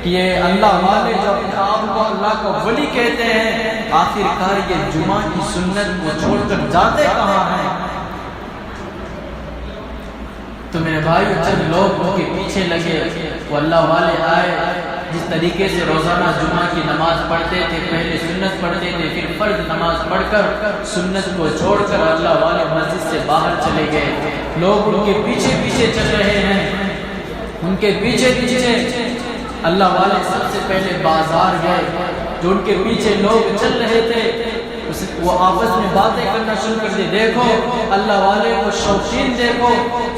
Speaker 4: کہ یہ اللہ والے جو اپنے آپ کو اللہ کو ولی کہتے ہیں، آخر کار یہ جمعہ کی سنت کو چھوڑ کر جاتے کہاں ہیں؟ تو میرے بھائی چند لوگ ان کے پیچھے لگے، وہ اللہ والے آئے، جس طریقے سے روزانہ جمعہ کی نماز پڑھتے تھے، پہلے سنت پڑھتے تھے، پھر فرض نماز پڑھ کر سنت کو چھوڑ کر اللہ والے مسجد سے باہر چلے گئے۔ لوگ ان کے پیچھے پیچھے چل رہے ہیں، ان کے پیچھے پیچھے اللہ والے سب سے پہلے بازار گئے۔ جو ان کے پیچھے لوگ چل رہے تھے وہ آپس میں باتیں کرنا شروع کر دی، دیکھو اللہ والے کو شوقین، دیکھو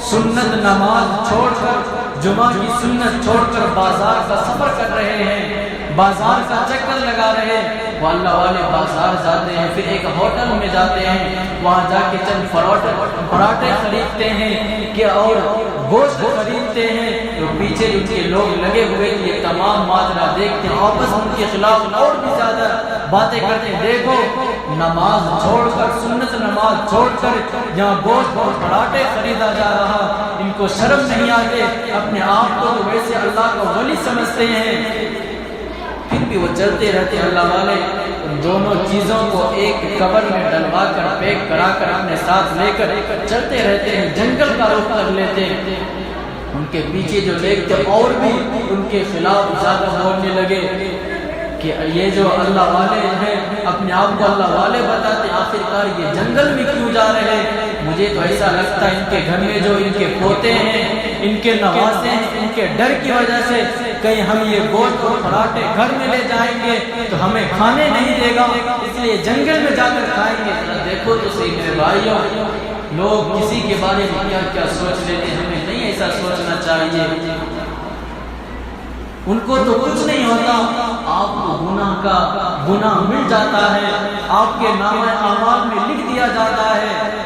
Speaker 4: سنت نماز چھوڑ کر، جمعہ کی سنت چھوڑ کر بازار کا سفر کر رہے ہیں، بازار کا چکر لگا رہے ہیں۔ وہ اللہ والے بازار جاتے ہیں، پھر ایک ہوٹل میں جاتے ہیں، وہاں جا کے چند پراٹھے خریدتے ہیں کہ اور گوشت خریدتے ہیں۔ تو پیچھے ان کے لوگ لگے ہوئے یہ تمام ماجرا دیکھتے ہیں، آپس ان کے خلاف اور بھی زیادہ باتیں کرتے ہیں، دیکھو نماز چھوڑ کر، سنت نماز چھوڑ کر جہاں گوشت اور پراٹھے خریدا جا رہا، ان کو شرم نہیں آتے، اپنے آپ کو ویسے اللہ کا ولی سمجھتے ہیں، پھر بھی وہ چلتے رہتے۔ اللہ والے ان دونوں چیزوں کو ایک کور میں ڈلوا کر پیک کرا کر اپنے ساتھ لے کر چلتے رہتے ہیں، جنگل کا رخ کر لیتے ہیں۔ ان کے پیچھے جو لوگ تھے اور بھی ان کے خلاف زیادہ بولنے لگے کہ یہ جو اللہ والے ہیں اپنے آپ کو اللہ والے بتاتے، آخر کار یہ جنگل میں کیوں جا رہے ہیں؟ مجھے تو ایسا لگتا ہے ان کے گھر میں جو ان کے پوتے ہیں، ان کے نواسے ہیں، ان کے ڈر کی وجہ سے کہیں ہم یہ گوشت اور پراٹھے گھر میں لے جائیں گے تو ہمیں کھانے نہیں دے گا، اس لیے جنگل میں جا کر کھائیں گے۔ دیکھو تو صحیح میرے بھائیوں، لوگ کسی کے بارے میں کیا کیا سوچ لیتے ہیں، ہمیں نہیں ایسا سوچنا چاہیے۔ ان کو تو کچھ نہیں ہوتا، آپ کو گناہ مل جاتا ہے، آپ کے نامہ اعمال میں لکھ دیا جاتا ہے،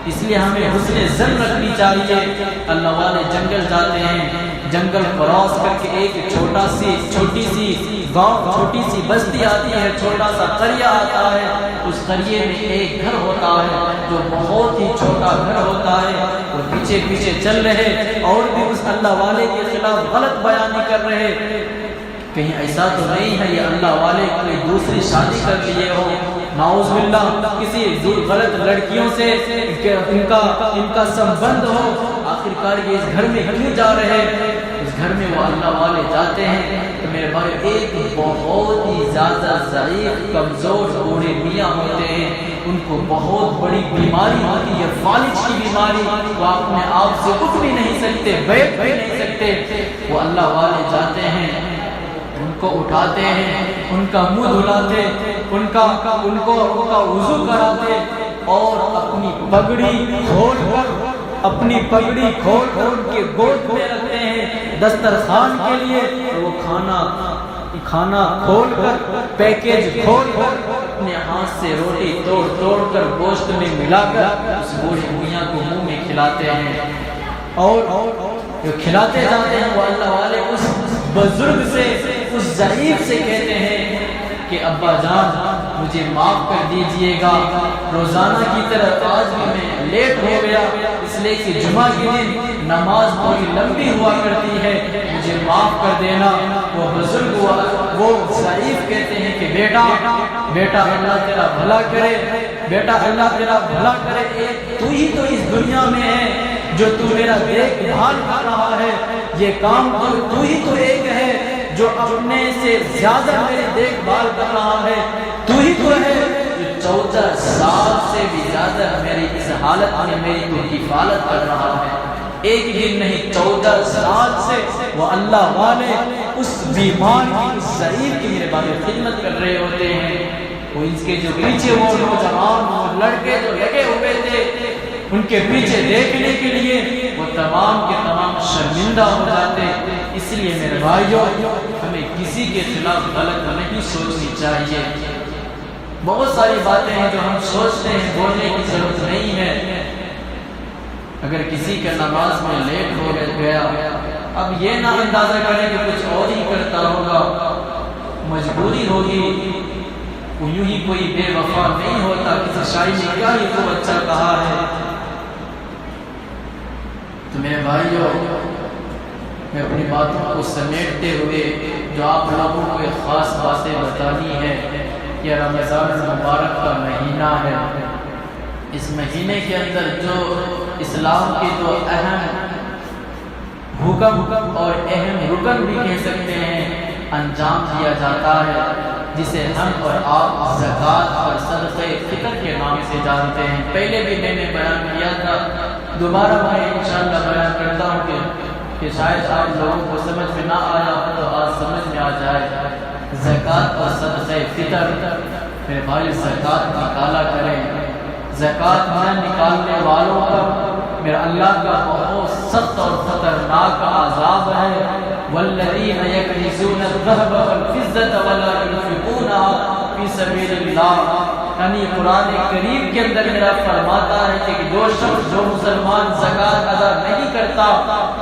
Speaker 4: اس لیے ہمیں حسن ظن رکھنی چاہیے۔ اللہ والے جنگل جاتے ہیں، جنگل کراس کر کے ایک چھوٹی سی گاؤں، چھوٹی سی بستی آتی ہے، چھوٹا سا قریہ آتا ہے، اس قریے میں ایک گھر ہوتا ہے جو بہت ہی چھوٹا گھر ہوتا ہے، اور پیچھے پیچھے چل رہے اور بھی اس اللہ والے کے خلاف غلط بیانی کر رہے۔ کہیں ایسا تو نہیں ہے یہ اللہ والے کوئی دوسری شادی کر لیے ہو، نعوذ باللہ کسی غلط لڑکیوں سے ان کا سمبند ہو، آخرکار یہ اس گھر میں کیوں جا رہے ہیں؟ اس گھر میں وہ اللہ والے جاتے ہیں تو میرے بھائی ایک بہت ہی زیادہ ضعیف کمزور بوڑھے میاں ہوتے ہیں، ان کو بہت بڑی بیماری ہوتی ہے، فالج کی بیماری، وہ اپنے آپ سے اٹھ بھی نہیں سکتے، بیٹھ بھی نہیں سکتے، وہ اللہ والے جاتے ہیں، ان کو اٹھاتے ہیں، ان کا منہ دھلاتے، ان کا وضو کراتے اور اپنی پگڑی کھول کر ان کے گود میں رکھتے ہیں دسترخوان کے لیے، وہ کھانا کھول کر پیکیج کھول کر اپنے ہاتھ سے روٹی توڑ کر گوشت میں ملا کر اس بوڑھے میاں کو منہ میں کھلاتے ہیں، اور جو کھلاتے جاتے ہیں وہ اللہ والے اس بزرگ سے، اس ضعیف سے کہتے ہیں کہ ابا جان مجھے معاف کر دیجئے گا، روزانہ کی طرح آج بھی میں لیٹ ہو گیا، اس لیے کہ جمعہ کے دن نماز بڑی لمبی ہوا کرتی ہے، مجھے معاف کر دینا۔ وہ بزرگ وہ ضعیف کہتے ہیں کہ بیٹا اللہ تیرا بھلا کرے، بیٹا اللہ تیرا بھلا کرے، تو ہی تو اس دنیا میں ہے جو تو میرا دیکھ بھال کر رہا ہے، یہ کام تو ہی تو ایک ہے جو اپنے سے زیادہ میری دیکھ بھال کر رہا ہے، تو ہی تو ہے جو 14 سال سے بھی زیادہ میری اس حالت میں میری تو حفاظت کر رہا ہے، ایک دن نہیں 14 سال سے وہ اللہ والے اس بیمار کی، اس ضعیف کی میرے بارے خدمت کر رہے ہوتے ہیں۔ وہ اس کے جو پیچھے وہ نوجوان اور لڑکے جو لگے ہوئے تھے ان کے پیچھے دیکھنے کے لیے وہ تمام کے تمام شرمندہ ہو جاتے۔ اس لیے میرے بھائیوں ہمیں کسی کے خلاف غلط نہیں سوچنی چاہیے۔ بہت ساری باتیں ہیں جو ہم سوچتے ہیں، بولنے کی ضرورت نہیں ہے۔ اگر کسی کا نماز میں لیٹ ہو گیا، اب یہ نہ اندازہ کریں کہ کچھ اور ہی کرتا ہوگا، مجبوری ہوگی، یوں ہی کوئی بے وفا نہیں ہوتا، کسی شاعر نے کیا ہی خوب اچھا کہا ہے۔ تو میرے بھائیوں میں اپنی باتوں کو سمیٹتے ہوئے جو آپ لوگوں کو ایک خاص باتیں بتانی ہے، یہ رمضان المبارک کا مہینہ ہے، اس مہینے کے اندر جو اسلام کے جو اہم حکم اور اہم رکن بھی کہہ سکتے ہیں انجام دیا جاتا ہے، جسے ہم اور آپ زکوٰۃ اور صدقہ فطر کے نام سے جانتے ہیں۔ پہلے بھی میں نے بیان کیا تھا، دوبارہ میں انشاءاللہ بیان کرتا ہوں کہ شاید آپ لوگوں کو سمجھ میں نہ آیا ہو تو آج سمجھ میں آ جائے۔ زکوٰۃ اور صدقہ فطر، میرے بھائی زکوٰۃ نکالا کریں، زکوٰۃ نہ نکالنے والوں پر میرا اللہ کا بہت سخت اور خطرناک عذاب ہے۔ والذین یکنزون الذهب والفضة ولا ينفقونها فی سبیل اللہ، یعنی قرآن کریم کے اندر میرا فرماتا ہے کہ جو شخص جو مسلمان زکوٰۃ ادا نہیں کرتا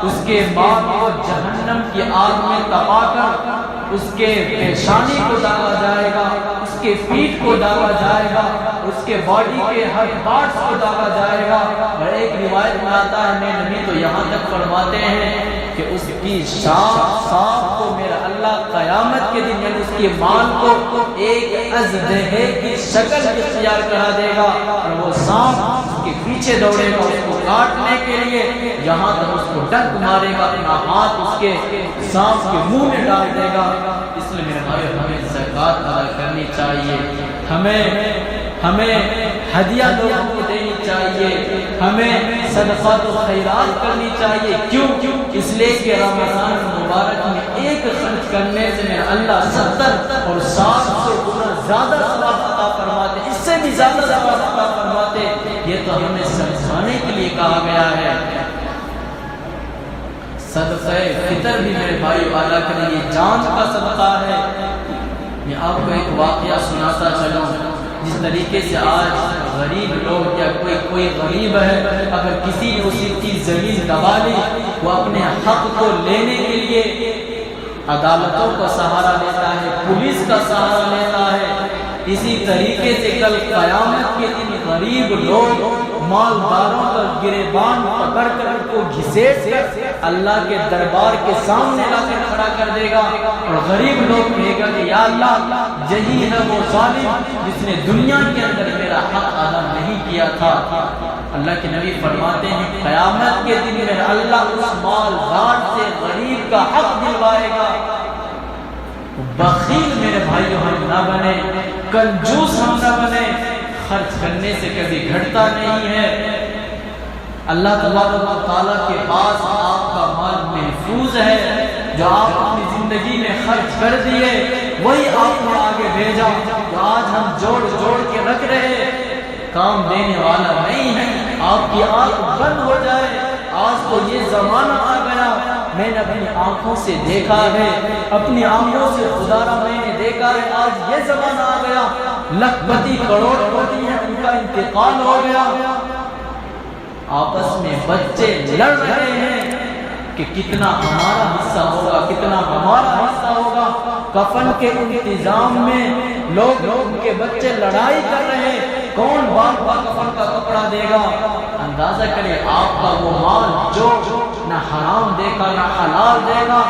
Speaker 4: اس کے مال کو جہنم کی آگ میں تپا کر اس کے پیشانی کو ڈالا جائے گا، اس کے پیٹھ کو ڈالا جائے گا، اس کے باڈی کے ہر پارٹس کو ڈالا جائے گا۔ اور ایک روایت میں آتا ہے میں نبی تو یہاں تک فرماتے ہیں کہ اس کی سانپ کو میرا اللہ قیامت کے دن یعنی اس کے مال کو ایک اژدہے کی شکل اختیار کرا دے گا، اور وہ سانپ اس کے پیچھے دوڑے گا اس کو کاٹنے کے لیے، یہاں تک اس کو ڈنک مارے گا، اپنا ہاتھ اس کے سانپ کے منہ میں ڈال دے گا۔ اس لیے میرے بھائی ہمیں زکوٰۃ ادا کرنی چاہیے، ہمیں ہدیہ لوگوں کو دینی چاہیے، ہمیں صدقات و خیرات کرنی چاہیے۔ کیوں؟ اس لیے کہ رمضان المبارک میں ایک خرچ کرنے سے میرا اللہ 70 اور 700 گنا زیادہ ثواب عطا فرماتے، اس سے بھی زیادہ ثواب عطا فرماتے۔ یہ تو ہمیں سمجھانے کے لیے کہا گیا ہے۔ صدقہ فطر بھی میرے بھائی ادا کریں، یہ جان کا صدقہ ہے۔ میں آپ کو ایک واقعہ سناتا چلوں، جس طریقے سے آج غریب لوگ یا کوئی غریب ہے، اگر کسی نے اسی کی زمین دبا لی، وہ اپنے حق کو لینے کے لیے عدالتوں کا سہارا لیتا ہے، پولیس کا سہارا لیتا ہے۔ اسی طریقے سے کل قیامت کے دن غریب لوگ مالداروں کا گریبان پکڑ کر ان کو گھسیٹ کر اللہ کے دربار کے سامنے لا کر کھڑا کر دے گا، اور غریب لوگ کہے گا کہ یا اللہ یہی ہے وہ ظالم جس نے دنیا کے اندر میرا حق ادا نہیں کیا تھا۔ اللہ کے نبی فرماتے ہیں قیامت کے دن میں اللہ اس مالدار سے غریب کا حق دلوائے گا۔ بخیل میرے بھائیو ہم نہ بنے، کنجوس ہم نہ بنے، خرچ کرنے سے کبھی گھٹتا نہیں ہے۔ اللہ تبارک و تعالیٰ کے پاس آپ کا مال محفوظ ہے، جو آپ اپنی زندگی میں خرچ کر دیے وہی آپ نے آگے بھیجا، جو آج ہم جوڑ جوڑ کے رکھ رہے کام دینے والا نہیں ہے۔ آپ کی آنکھ بند ہو جائے، آج تو یہ زمانہ آ گیا، میں نے اپنی آنکھوں سے دیکھا ہے، اپنی آنکھوں سے خدارا میں نے دیکھا ہے، آج یہ زمانہ آ گیا، لاکھ پتی کروڑ پتی ہیں، ان کا انتقال ہو گیا، آپس میں بچے لڑ رہے ہیں کہ کتنا ہمارا حصہ ہوگا، کتنا ہمارا حصہ ہوگا۔ کفن کے انتظام میں لوگ کے بچے لڑائی کر رہے ہیں، کون باپ کا کفن کا کپڑا دے گا۔ اندازہ کرے آپ کا وہ مال جو نہ حرام دے گا نہ حلال دے گا،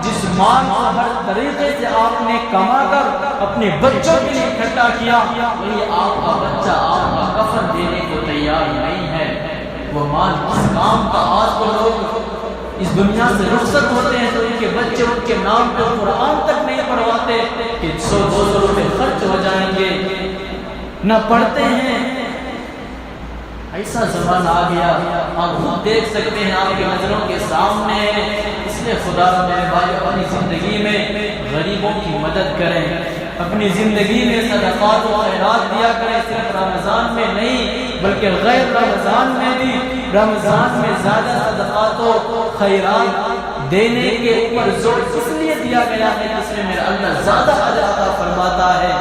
Speaker 4: جس مال کو ہر طریقے سے آپ نے کما کر اپنے بچوں کے لیے اکٹھا کیا، وہی آپ کا بچہ آپ کا کفن دینے کو تیار نہیں ہے۔ وہ مال کس کام کا؟ آج کو لوگ اس دنیا سے رخصت ہوتے ہیں تو ان کے بچے ان کے نام پر قرآن تک نہیں پڑھواتے کہ 100-200 روپے خرچ ہو جائیں گے، نہ پڑھتے ہیں۔ ایسا زمانہ آ گیا، آپ خود دیکھ سکتے ہیں، آپ کی نظروں کے سامنے ہے۔ اس لیے خدا میرے بھائی اپنی زندگی میں غریبوں کی مدد کریں، اپنی زندگی میں صدقات و خیرات دیا کریں، صرف رمضان میں نہیں بلکہ غیر رمضان میں بھی۔ رمضان میں زیادہ صدقات و خیرات دینے کے اوپر زور اس لیے دیا گیا ہے جس میں میرا اللہ زیادہ اجر عطا فرماتا ہے۔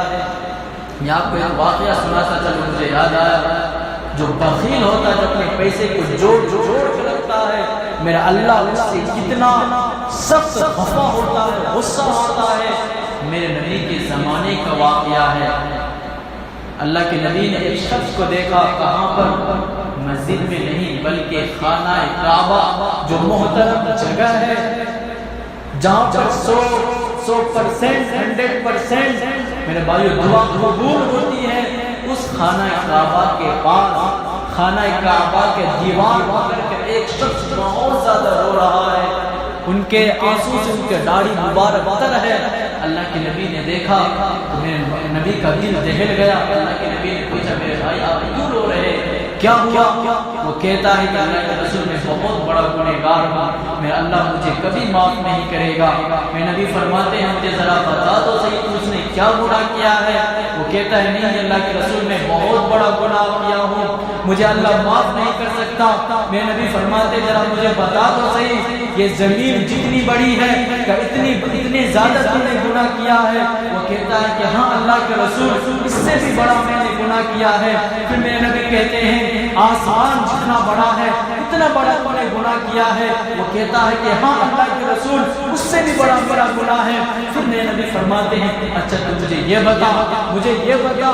Speaker 4: میں آپ کو ایک واقعہ سناتا چلوں، مجھے یاد آیا، جو بخیل ہوتا ہے جو اپنے پیسے کو جوڑ کے رکھتا ہے، میرا اللہ اس سے کتنا سخت خفا ہوتا ہے، غصہ ہوتا ہے۔ میرے نبی کے زمانے کا واقعہ ہے۔ اللہ کے نبی نے ایک شخص کو دیکھا، کہاں پر؟ مسجد میں نہیں بلکہ خانہ کعبہ، جو محترم جگہ ہے جہاں پر 100% 100% میرے بھائیو دعا قبول ہوتی ہے، اس خانہ کعبہ کے پاس، خانہ کعبہ کے دیوار پکڑ کر ایک شخص بہت زیادہ رو رہا ہے، ان کے آنسو سے ان کے داڑھی مبارک تر ہے۔ اللہ کے نبی نے دیکھا تو میرے نبی کا دل دہل گیا۔ اللہ کے نبی نے پوچھا میرے بھائی آپ کیوں رو رہے ہیں، کیا ہوا؟ وہ کہتا ہے کہ اللہ کے رسول میں بہت بڑا گنہگار ہوں، میں اللہ مجھے کبھی معاف نہیں کرے گا۔ میں نبی فرماتے ہیں مجھے ذرا بتا تو صحیح اس نے کیا گناہ کیا ہے؟ وہ کہتا ہے نہیں اللہ کے رسول میں بہت بڑا گناہ کیا ہوں، مجھے اللہ معاف نہیں کر سکتا۔ میں نبی فرماتے ذرا مجھے بتا تو صحیح یہ زمین جتنی بڑی ہے کہ اتنے زیادہ تم نے گناہ کیا ہے؟ وہ کہتا ہے کہ ہاں اللہ کے رسول اس سے بھی بڑا میں نے گناہ کیا ہے۔ پھر میرے نبی کہتے ہیں آسمان جتنا بڑا ہے اتنا بڑا تم نے گناہ کیا ہے؟ وہ کہتا ہے کہ ہاں اللہ کے رسول اس سے بھی بڑا گناہ ہے۔ پھر میرے نبی فرماتے ہیں اچھا تو مجھے یہ بتا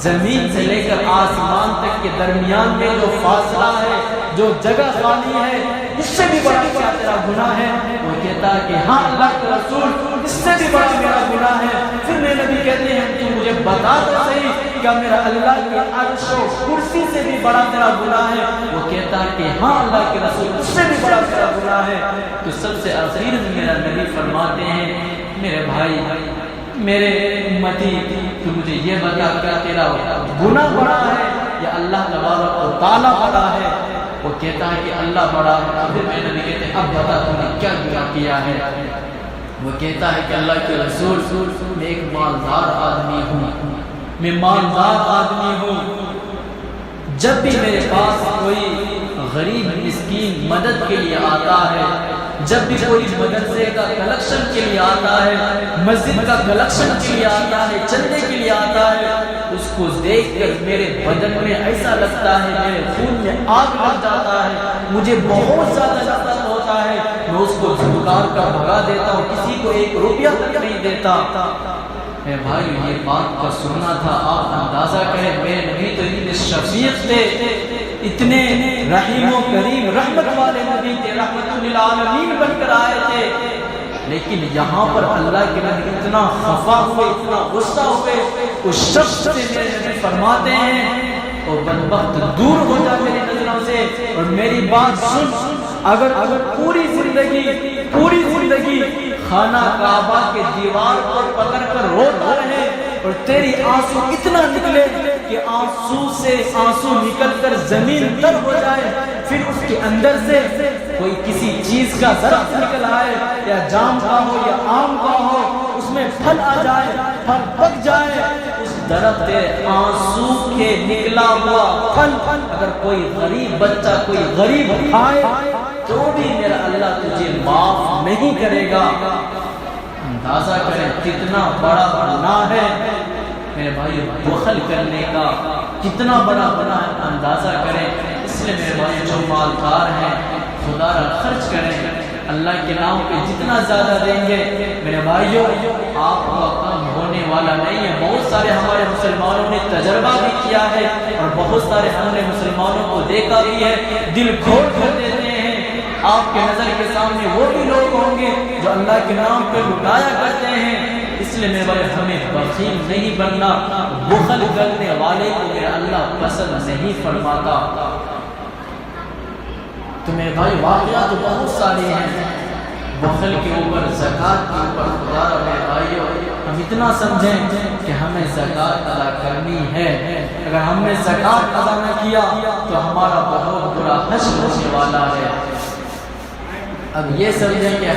Speaker 4: زمین سے لے کر آسمان تک کے درمیان میں جو فاصلہ ہے، جو جگہ خالی ہے، اس سے بھی بڑا کیا تیرا گناہ ہے؟ وہ کہتا ہے کہ ہاں اللہ کے رسول اس سے بھی بڑا میرا گناہ ہے۔ پھر میرے نبی کہتے ہیں تو مجھے بتا تو صحیح کیا میرا اللہ کے عرش و کرسی سے بھی بڑا تیرا گناہ ہے؟ وہ کہتا ہے کہ ہاں اللہ کے رسول اس سے بھی بڑا تیرا گناہ ہے۔ تو سب سے آخر میں میرا نبی فرماتے ہیں میرے بھائی میرے امتی تو مجھے یہ بتا کیا تیرا گناہ بڑا ہے یا اللہ تبارک و تعالیٰ بڑا ہے؟ وہ کہتا ہے کہ اللہ بڑا ہے۔ پھر میں نبی کہتے ہیں اب بتا تم نے کیا گناہ کیا ہے؟ وہ کہتا ہے کہ اللہ کے رسول میں ایک مالدار آدمی ہوں، جب بھی میرے پاس کوئی غریب مسکین مدد کے لیے آتا ہے، جب بھی کوئی مدرسے کا کلیکشن کے لیے آتا ہے، مسجد کا کلیکشن کے لیے آتا ہے، چندے کے لیے آتا ہے، اس کو دیکھ کر میرے بدن میں ایسا لگتا ہے، میرے خون میں آگ لگ جاتا ہے، مجھے بہت زیادہ نفرت ہوتا ہے، میں اس کو دھمکار کر بھگا دیتا ہوں، کسی کو 1 روپیہ تک نہیں دیتا۔ اے بھائی یہ بات کا سننا تھا، آپ اندازہ کریں میرے نبی تو اتنے شفیق تھے، اتنے رحیم و کریم رحمت والے نبی تھے، رحمت للعالمین بن کر آئے تھے۔ لیکن یہاں پر اللہ کے نبی اتنا خفا ہوئے، اتنا غصہ ہوئے، اس شخص سے میرے نبی فرماتے ہیں اور بدبخت دور ہو جا میری نظروں سے، اور میری بات سن، اگر پوری زندگی خانہ کعبہ کے دیوار پر پکڑ کر روتا رہے اور تیری آنسو اتنا نکلے کہ آنسو نکل کر زمین تر ہو جائے، پھر اس کے اندر سے کوئی کسی چیز کا درخت نکل آئے، یا جام کا ہو یا آم کا ہو، اس میں پھل آ جائے، پھل پک جائے، اس درخت آنسو کے نکلا ہوا پھل اگر کوئی غریب بچہ، کوئی غریب کھائے تو بھی میرا اللہ تجھے معاف نہیں کرے گا۔ اندازہ کریں کتنا بڑا گناہ ہے میرے بھائی بخل کرنے کا، کتنا بڑا گناہ ہے، اندازہ کریں۔ اس لیے میرے بھائی جو مالدار ہیں خدا را خرچ کریں، اللہ کے نام پہ جتنا زیادہ دیں گے میرے بھائیوں آپ کا کم ہونے والا نہیں ہے۔ بہت سارے ہمارے مسلمانوں نے تجربہ بھی کیا ہے، اور بہت سارے ہم نے مسلمانوں کو دیکھا بھی ہے، دل کھول کر دیتے ہیں۔ آپ کے نظر کے سامنے وہ بھی لوگ ہوں گے جو اللہ کے نام پہ لٹایا کرتے ہیں۔ اس لیے میرے بھائی ہمیں بخیل نہیں بننا، بخل کرنے والے کو میرا اللہ پسند نہیں فرماتا۔ تو میرے بھائی واقعات تو بہت سارے ہیں بخل کے اوپر، زکوٰۃ کے اوپر۔ خدا را میرے بھائیوں ہم اتنا سمجھیں کہ ہمیں زکوٰۃ ادا کرنی ہے، اگر ہم نے زکوٰۃ ادا نہ کیا تو ہمارا بہت برا حشر ہونے والا ہے۔ اب یہ سمجھیں کہ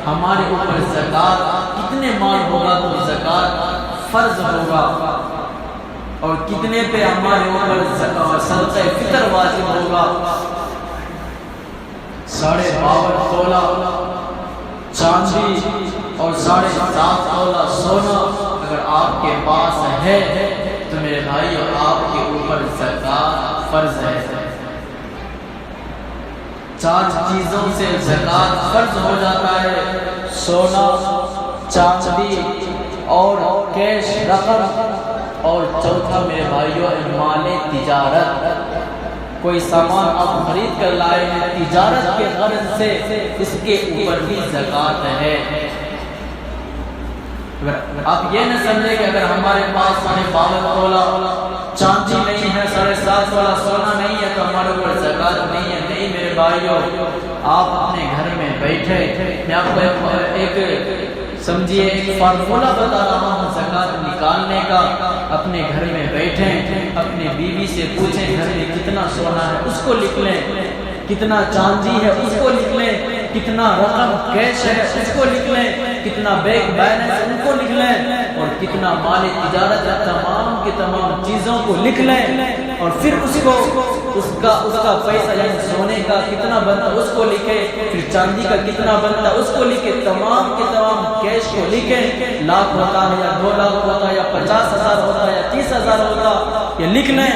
Speaker 4: ہمارے اوپر زکوٰۃ کتنے مال ہوگا تو زکوٰۃ فرض ہوگا، اور کتنے پہ ہمارے اوپر صدقہ فطر واجب ہوگا۔ 52.5 تولہ چاندی اور 7.5 تولہ سونا اگر آپ کے پاس ہے تو میرے بھائی آپ کے اوپر زکوٰۃ فرض ہے۔ 4 چیزوں سے زکوٰۃ فرض ہو جاتا ہے، سونا، چاندی اور کیش رقم، اور چوتھا میرے بھائیوں مال تجارت۔ کوئی سامان آپ خرید کر لائے ہیں تجارت کے غرض سے، اس کے اوپر بھی زکوٰۃ ہے۔ آپ یہ نہ سمجھیں کہ اگر ہمارے پاس 52 تولہ چاندی نہیں ہے، 7.5 تولہ سونا نہیں ہے تو ہمارے اوپر زکوٰۃ نہیں ہے۔ نہیں میرے بھائیوں، آپ اپنے گھر میں بیٹھے، میں آپ کو ایک سمجھیے ایک فارمولہ بتا رہا ہوں زکوٰۃ نکالنے کا۔ اپنے گھر میں بیٹھیں، اپنے بیوی سے پوچھیں گھر میں کتنا سونا ہے اس کو لکھ لیں، کتنا چاندی ہے اس کو لکھ لیں، کتنا رقم کیش ہے اس کو لکھ لیں، کتنا بینک بیلنس ان کو لکھ لیں، اور کتنا مال تجارت ہے، تمام کی تمام چیزوں کو لکھ لیں، اور پھر اس کا پیسہ یعنی سونے کا کتنا بنتا اس کو لکھے، پھر چاندی کا کتنا بنتا اس کو لکھے، تمام کے تمام کیش کو لکھیں، لاکھ ہوتا ہے یا 2 لاکھ ہوتا ہے یا 50,000 ہوتا ہے یا 30,000 ہوتا، یہ لکھ لیں۔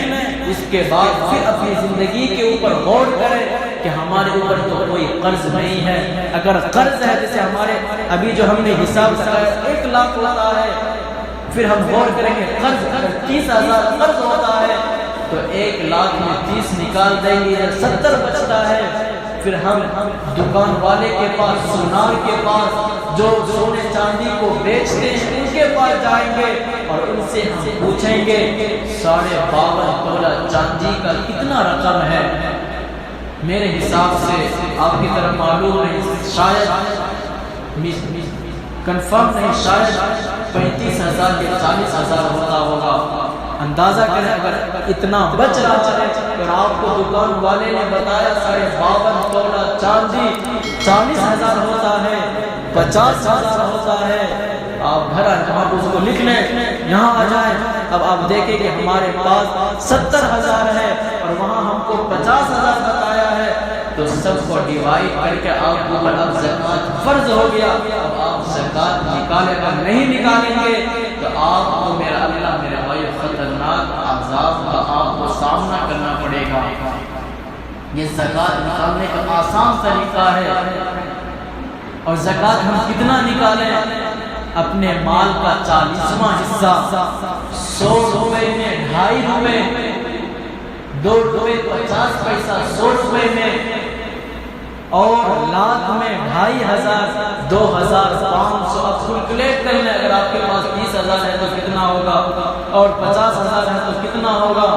Speaker 4: اس کے بعد پھر اپنی زندگی کے اوپر غور کریں کہ ہمارے اوپر تو کوئی قرض نہیں ہے۔ اگر قرض ہے، جیسے ہمارے ابھی جو ہم نے حساب لگایا 1 لاکھ ہوتا ہے، پھر ہم غور کریں گے قرض اگر 30,000 قرض ہوتا ہے تو 1 لاکھ میں 30 نکال دیں گے، 70 بچتا ہے۔ پھر ہم دکان والے کے پاس، سونار کے پاس جو سونے چاندی کو بیچتے ہیں ان کے پاس جائیں گے اور ان سے ہم پوچھیں گے 52.5 تولہ چاندی کا کتنا رقم ہے۔ میرے حساب سے آپ کی طرف معلوم نہیں، شاید کنفرم نہیں، شاید 35,000 یا 40,000 ہوتا ہوگا۔ اندازہ کریں اگر اتنا بچ رہا ہے اور آپ کو دکان والے نے بتایا 52.5 تولہ چاندی 40,000 ہوتا ہے، 50,000 ہوتا ہے، آپ گھر آپ اس کو لکھ لیں، یہاں آ جائیں۔ اب آپ دیکھیں کہ ہمارے پاس 70,000 ہے اور وہاں ہم کو 50,000 بتایا ہے، تو سب کو ڈیوائڈ کر کے آپ کو اب زکوٰۃ فرض ہو گیا۔ اب آپ زکوٰۃ نکالیں، اگر نہیں نکالیں گے تو آپ کو میرا اللہ میرے بھائی خطرناک عذاب کا آپ کو سامنا کرنا پڑے گا۔ یہ زکوٰۃ نکالنے کا آسان طریقہ ہے، اور زکوٰۃ ہم کتنا نکالیں؟ اپنے مال کا 40واں حصہ 100 روپے میں 2.5 روپے، 2 روپے 50 پیسہ 100 روپے میں اور لاکھ میں 2500 2500 اب کیلکولیٹ کر لیں، اگر آپ کے پاس 30,000 ہے تو کتنا ہوگا اور 50,000 ہے تو کتنا ہوگا؟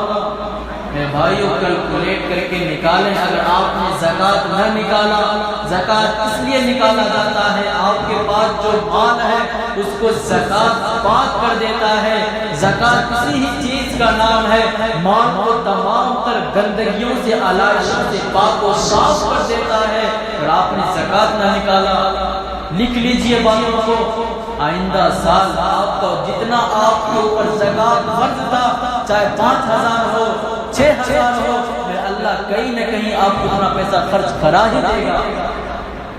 Speaker 4: میرے بھائیوں کیلکولیٹ کر کے نکالیں۔ اگر آپ نے زکوٰۃ نہ نکالا، زکوٰۃ اس لیے نکالا جاتا ہے آپ کے پاس جو مال ہے اس کو زکوٰۃ پاک کر دیتا ہے۔ زکوٰۃ کسی ہی چیز کا نام ہے، مال کو تمام تر گندگیوں سے، علائشوں سے پاک و صاف کر دیتا ہے۔ اگر آپ نے زکوٰۃ نہ نکالا، لکھ لیجئے باتوں کو، آئندہ سال آپ کا جتنا آپ کے اوپر زکوٰۃ فرض تھا، چاہے 5,000 ہو 6,000 ہو، اللہ کہیں نہ کہیں آپ کو اپنا پیسہ خرچ کرا ہی دے گا۔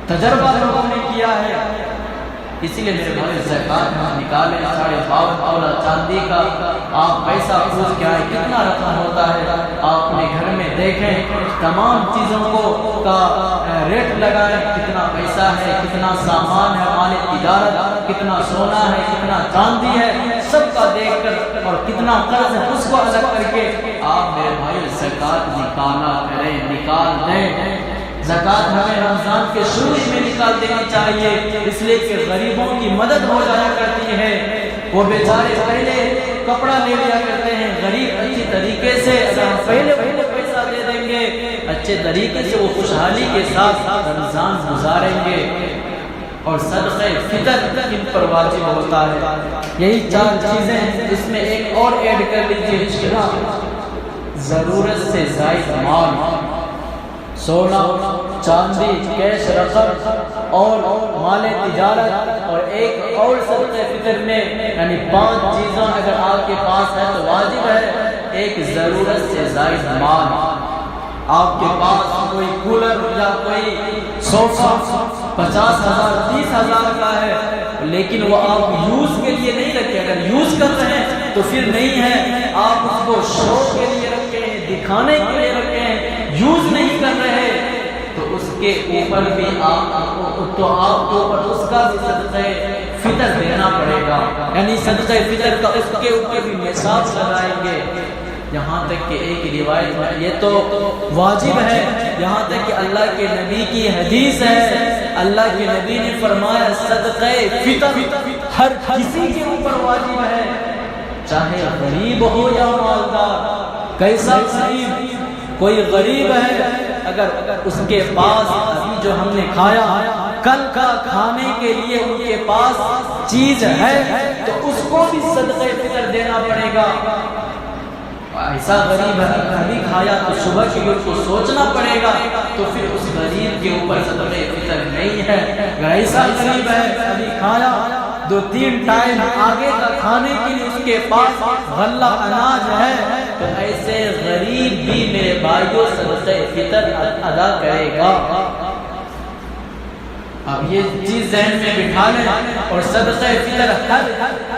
Speaker 4: تجربہ لوگوں نے کیا ہے۔ اسی لیے میرے بھائی زکوٰۃ نکالے، 52 تولہ چاندی کا آپ پیسہ پوچھ کے آئے، کتنا رقم ہوتا ہے؟ آپ اپنے گھر میں دیکھیں، تمام چیزوں کو کا ریٹ لگائیں، کتنا پیسہ ہے، کتنا سامان ہے، مال تجارت، کتنا سونا ہے، کتنا چاندی ہے، سب کا دیکھ کر، اور کتنا قرض ہے اس کو الگ کر کے آپ میرے بھائی زکوٰۃ نکالا کریں، نکال دیں۔ زکوٰۃ ہمیں رمضان کے شروع میں نکال دینی چاہیے، اس لیے کہ غریبوں کی مدد ہو جایا کرتی ہے۔ وہ بیچارے پہلے کپڑا لے لیا کرتے ہیں، غریب اچھی طریقے سے اگر ہم پہلے پیسہ دے دیں گے، اچھے طریقے سے وہ خوشحالی کے ساتھ رمضان گزاریں گے۔ اور صدقہ فطر ان پر واجب ہوتا ہے۔ یہی 4 چیزیں، اس میں ایک اور ایڈ کر لیجیے، ضرورت سے زائد مال، سونا، چاندی، کیش رقم اور مال تجارت، اور ایک اور صدقہ فطر میں یعنی 5 چیزوں اگر آپ کے پاس ہے تو واجب ہے۔ ایک ضرورت سے زائد مال، آپ کے پاس کوئی کولر یا کوئی صوفہ 50,000 30,000 کا ہے، لیکن وہ آپ یوز کے لیے نہیں رکھے، اگر یوز کر رہے ہیں تو پھر نہیں ہے، آپ اس کو شوق کے لیے رکھے ہیں، دکھانے کے لیے رکھے ہیں، یوز نہیں کر رہے، تو اس کے اوپر بھی آپ کو اوپر اس کا بھی صدقہ فطر دینا پڑے گا، یعنی صدقہ فطر کا اس کے اوپر بھی نصاب لگائیں گے۔ یہاں تک کہ ایک روایت میں یہ تو واجب ہے، یہاں تک کہ اللہ کے نبی کی حدیث ہے، اللہ کے نبی نے فرمایا صدقہ فطر ہر کسی کے اوپر واجب ہے، چاہے غریب ہو یا مالدار۔ کیسا غریب؟ کوئی غریب ہے، اگر اس کے پاس ابھی جو ہم نے کھایا، کل کا کھانے کے لیے ان کے پاس چیز ہے تو اس کو بھی صدقہ فطر دینا پڑے گا۔ ایسا غریب ہے ابھی کھایا تو صبح کے لیے اس کو سوچنا پڑے گا، تو پھر اس غریب کے اوپر صدقہ فطر نہیں ہے۔ اگر ایسا غریب ہے ابھی کھایا 2-3 ٹائم آگے کا کھانے کے لیے اس کے پاس غلہ اناج ہے، تو ایسے غریب بھی میرے بھائیوں صدقہ فطر ادا کرے گا۔ اب یہ چیز ذہن میں بٹھا لیں، اور صدقہ فطر ہر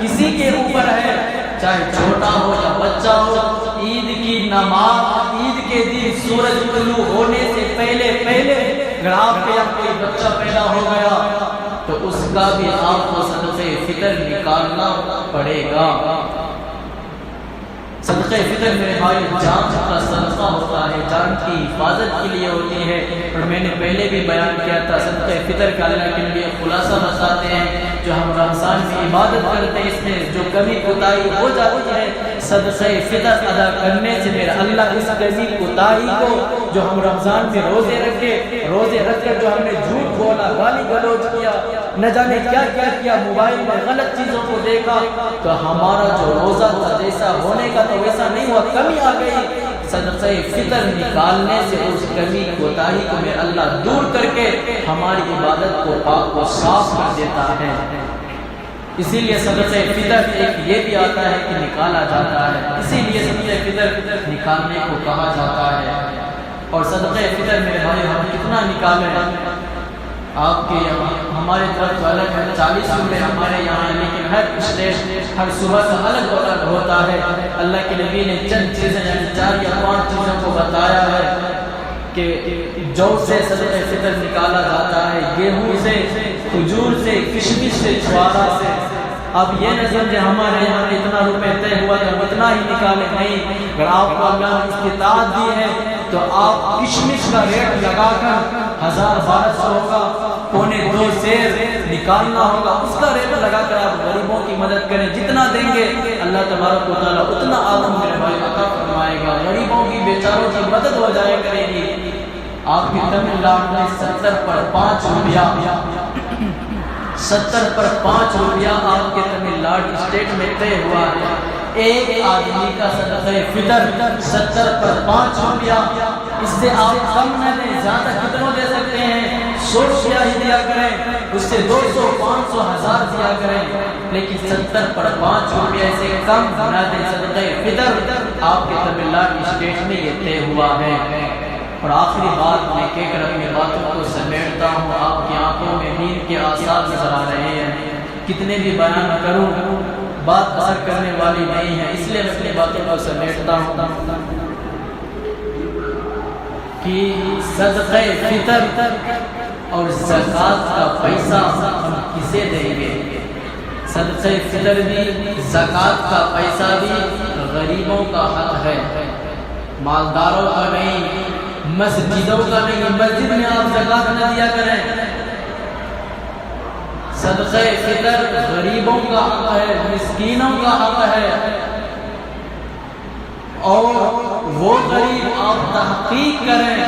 Speaker 4: کسی کے اوپر ہے، چاہے چھوٹا ہو یا بچہ ہو۔ عید کی نماز، عید کے دن سورج طلوع ہونے سے پہلے اگر آپ کے یہاں کوئی بچہ پیدا ہو گیا تو اس کا بھی آپ کو صدقہ فطر نکالنا پڑے گا۔ صدقہ فطر میرے بھائی جان کا صدقہ ہوتا ہے، جان کی حفاظت کے لیے ہوتی ہے، اور میں نے پہلے بھی بیان کیا تھا صدقہ فطر کا اللہ کے لیے خلاصہ بتاتے ہیں۔ جو ہم رمضان میں عبادت کرتے ہیں اس میں جو کمی کوتاہی ہو جاتی ہے، صدقہ فطر ادا کرنے سے میرا اللہ اس کمی کوتاہی کو، جو ہم رمضان میں روزے رکھ کر جو ہم نے جھوٹ بولا، گالی گلوچ کیا، نہ جانے کیا کیا، موبائل میں غلط چیزوں کو دیکھا، تو ہمارا جو روزہ تھا جیسا ہونے کا تو ویسا نہیں ہوا، کمی آ گئی۔ صدقہ فطر نکالنے سے اس کمی کوتاہی کو میرا اللہ دور کر کے ہماری عبادت کو پاک و صاف کر دیتا ہے۔ اسی لیے صدقہ فطر ایک یہ بھی آتا ہے کہ نکالا جاتا ہے، اسی لیے صدقہ فطر نکالنے کو کہا جاتا ہے۔ اور صدقہ فطر میرے بھائی ہم کتنا نکالیں؟ آپ کے ہمارے طرف تو الگ ہے، 40 روپے ہمارے یہاں، لیکن ہر اسٹیٹ ہر صبح کا الگ ہوتا ہے۔ اللہ کے نبی نے چند چیزیں یعنی 4 یا 5 چیزوں کو بتایا ہے کہ جو سے صدقہ فطر نکالا جاتا ہے، گیہوں سے، کھجور سے، کشمش سے، چھوارا سے۔ اب یہ نہ سمجھے ہمارے یہاں اتنا روپے طے ہوا تو ہم اتنا ہی نکالیں، نہیں،
Speaker 5: اگر آپ کو اللہ نے استطاعت دی ہے تو آپ کشمش کا ریٹ لگا کر 1200 ہوگا، 2.25 سیر نکالنا ہوگا، اس کا ریٹ لگا کر آپ غریبوں کی مدد کریں. جتنا دیں گے اللہ تبارک و تعالیٰ اتنا آپ میرے بھائی عطا فرمائے گا. غریبوں کی بیچاروں کی مدد ہو جائے کرے گی. آپ کی تمل ناڈو میں 70 پر 5 روپیہ 70 پر 5 روپیہ آپ کے تمل ناڈو اسٹیٹ میں طے ہوا ہے. ایک آدمی کا صدقہ فطر 70 پر 5 روپیہ. اس سے آپ کم نہ دیں، زیادہ کتنوں دے سکتے ہیں؟ 100 روپیہ ہی دیا کریں، اس سے 200 500 1000 دیا کریں، لیکن 70 پر 5 روپیہ سے کم نہ دیں. صدقہ فطر آپ کے تمل ناڈو اسٹیٹ میں یہ طے ہوا ہے. اور آخری بات میں کہہ کر اپنی باتوں کو سمیٹتا ہوں. آپ کی آنکھوں میں نیند کے آثار نظر آ رہے ہیں. کتنے بھی بیان کروں بات اثر کرنے والی نہیں ہے، اس لیے میں اپنی باتوں کو سمیٹتا ہوں کہ صدقہ فطر اور زکوٰۃ کا پیسہ ہم کسے دیں گے؟ صدقہ فطر بھی زکوٰۃ کا پیسہ بھی غریبوں کا حق ہے، مالداروں کا نہیں، مسجدوں کا نہیں. مسجد میں آپ زکوٰۃ نہ دیا کریں. صدقہ فطر غریبوں کا حق ہے، مسکینوں کا حق ہے. اور وہ غریب آپ تحقیق کریں.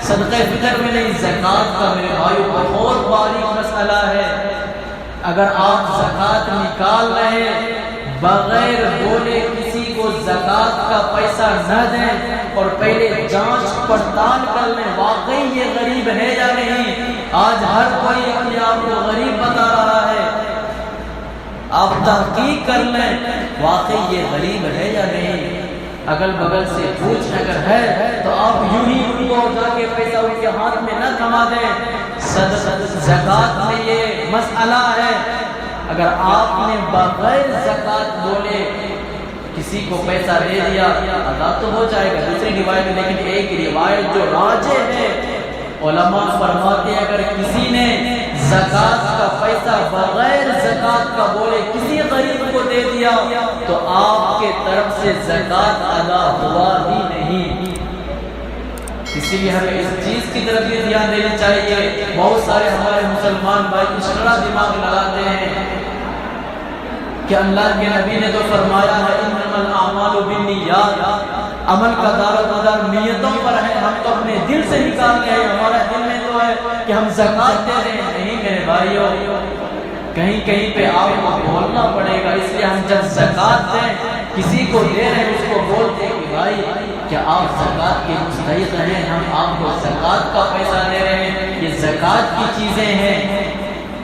Speaker 5: صدقہ فطر میں نہیں، زکوٰۃ کا میرے بھائیو بہت باریک مسئلہ ہے. اگر آپ زکوٰۃ نکال رہے بغیر بولے کسی کو زکوٰۃ کا پیسہ نہ دیں اور پہلے جانچ پڑتال کر لیں واقعی یہ غریب ہے یا نہیں. آج ہر کوئی اپنے آپ کو غریب بتا رہا ہے. آپ تحقیق کر لیں واقعی یہ غریب ہے یا نہیں. اگل بغل سے پوچھ اگر ہے تو آپ یوں ہی ان کو جا کے پیسہ ان کے ہاتھ میں نہ تھما دیں. زکوٰۃ میں یہ مسئلہ ہے. اگر آپ نے بغیر زکوٰۃ بولے کسی کو پیسہ دے دیا ادا تو ہو جائے گا. دوسری روایت میں لیکن ایک روایت جو راجح ہے، علماء فرماتے ہیں اگر کسی نے زکوٰۃ کا پیسہ بغیر زکوٰۃ کا بولے کسی غریب کو دے دیا تو آپ کے طرف سے زکوٰۃ ادا ہوا ہی نہیں. اسی لیے ہمیں اس چیز کی طرف بھی دھیان دینا چاہیے. بہت سارے ہمارے مسلمان بھائی اشارہ دماغ لگاتے ہیں کہ اللہ کے نبی نے تو فرمایا ہے انما الاعمال بالنیات، عمل کا دار و مدار نیتوں پر ہے. ہم تو اپنے دل سے نکال رہے ہیں، ہمارا دل میں تو ہے کہ ہم زکوٰۃ دے رہے ہیں. نہیں میرے بھائیو، کہیں کہیں پہ آپ کو بولنا پڑے گا. اس لیے ہم جب زکوٰۃ دیں کسی کو دے رہے ہیں اس کو بولتے ہیں کہ بھائی کیا آپ زکوٰۃ کے مستحق ہیں، ہم آپ کو زکوٰۃ کا پیسہ دے رہے ہیں، یہ زکوٰۃ کی چیزیں ہیں.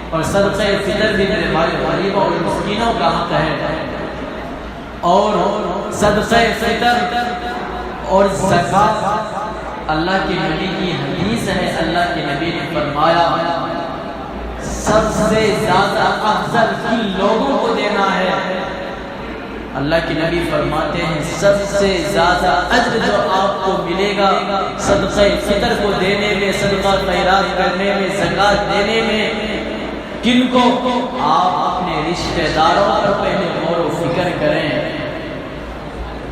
Speaker 5: اور صدقہ فطر بھی میرے بھائی غریبوں اور مسکینوں کا حق ہے. اور صدقہ فطر اور زکوٰۃ اللہ کے نبی کی حدیث ہے. اللہ کے نبی نے فرمایا سب سے زیادہ افضل کن لوگوں کو دینا ہے. اللہ کے نبی فرماتے ہیں سب سے زیادہ اجر جو آپ کو ملے گا صدقہ فطر کو دینے میں، صدقہ خیرات کرنے میں، زکوٰۃ دینے میں. کن کو؟ آپ اپنے رشتہ داروں پر پہلے غور و فکر کریں.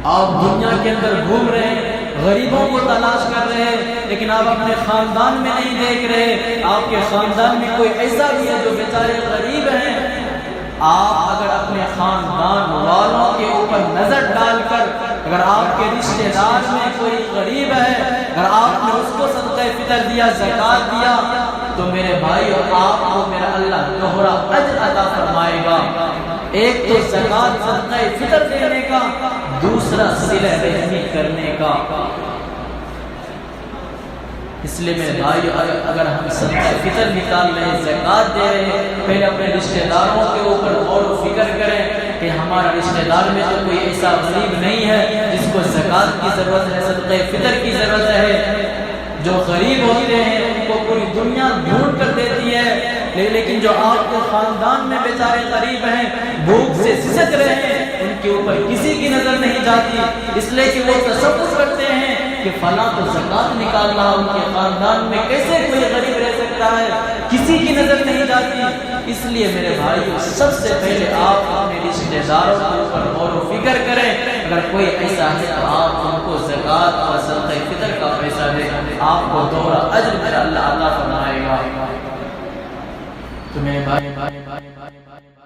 Speaker 5: آپ دنیا کے اندر گھوم رہے ہیں، غریبوں کو تلاش کر رہے ہیں، لیکن آپ اپنے خاندان میں نہیں دیکھ رہے. آپ کے خاندان میں کوئی ایسا بھی ہے جو بیچارے غریب ہیں. آپ اگر اپنے خاندان والوں کے اوپر نظر ڈال کر اگر آپ کے رشتہ دار میں کوئی غریب ہے، اگر آپ نے اس کو صدقہ فطر دیا، زکوٰۃ دیا، تو میرے بھائی اور آپ کو میرا اللہ دوہرا اجر عطا فرمائے گا. ایک تو زکوٰۃ صدقہ فطر دینے کا، دوسرا صلہ رحمی کرنے کا. اس لیے میرے بھائی اگر ہم صدقہ فطر نکال رہے ہیں، زکوٰۃ دے رہے ہیں، پہلے اپنے رشتہ داروں کے اوپر غور و فکر کریں کہ ہمارا رشتہ دار میں تو کوئی ایسا غریب نہیں ہے جس کو زکوٰۃ کی ضرورت ہے، صدقہ فطر کی ضرورت ہے. جو غریب ہوتے ہیں ان کو پوری دنیا ڈھونڈ کر دیتی ہے، لیکن جو آپ کے خاندان میں بیچارے غریب ہیں، بھوک سے سسک رہے ہیں، ان کے اوپر کسی کی نظر نہیں جاتی. اس لیے کہ وہ تصور کرتے ہیں کہ فلاں تو زکوٰۃ نکال رہا، ان کے خاندان میں کیسے کوئی غریب رہ سکتا ہے، کسی کی نظر نہیں جاتی. اس لیے میرے بھائی سب سے پہلے آپ اپنے رشتہ داروں کے اوپر غور و فکر کریں. اگر کوئی ایسا ہے تو آپ ان کو زکوٰۃ اور صدقہ فطر کا پیسہ دے، آپ کو دوہرا اجر میرا اللہ عطا فرمائے گا۔
Speaker 4: تو میرے بھائی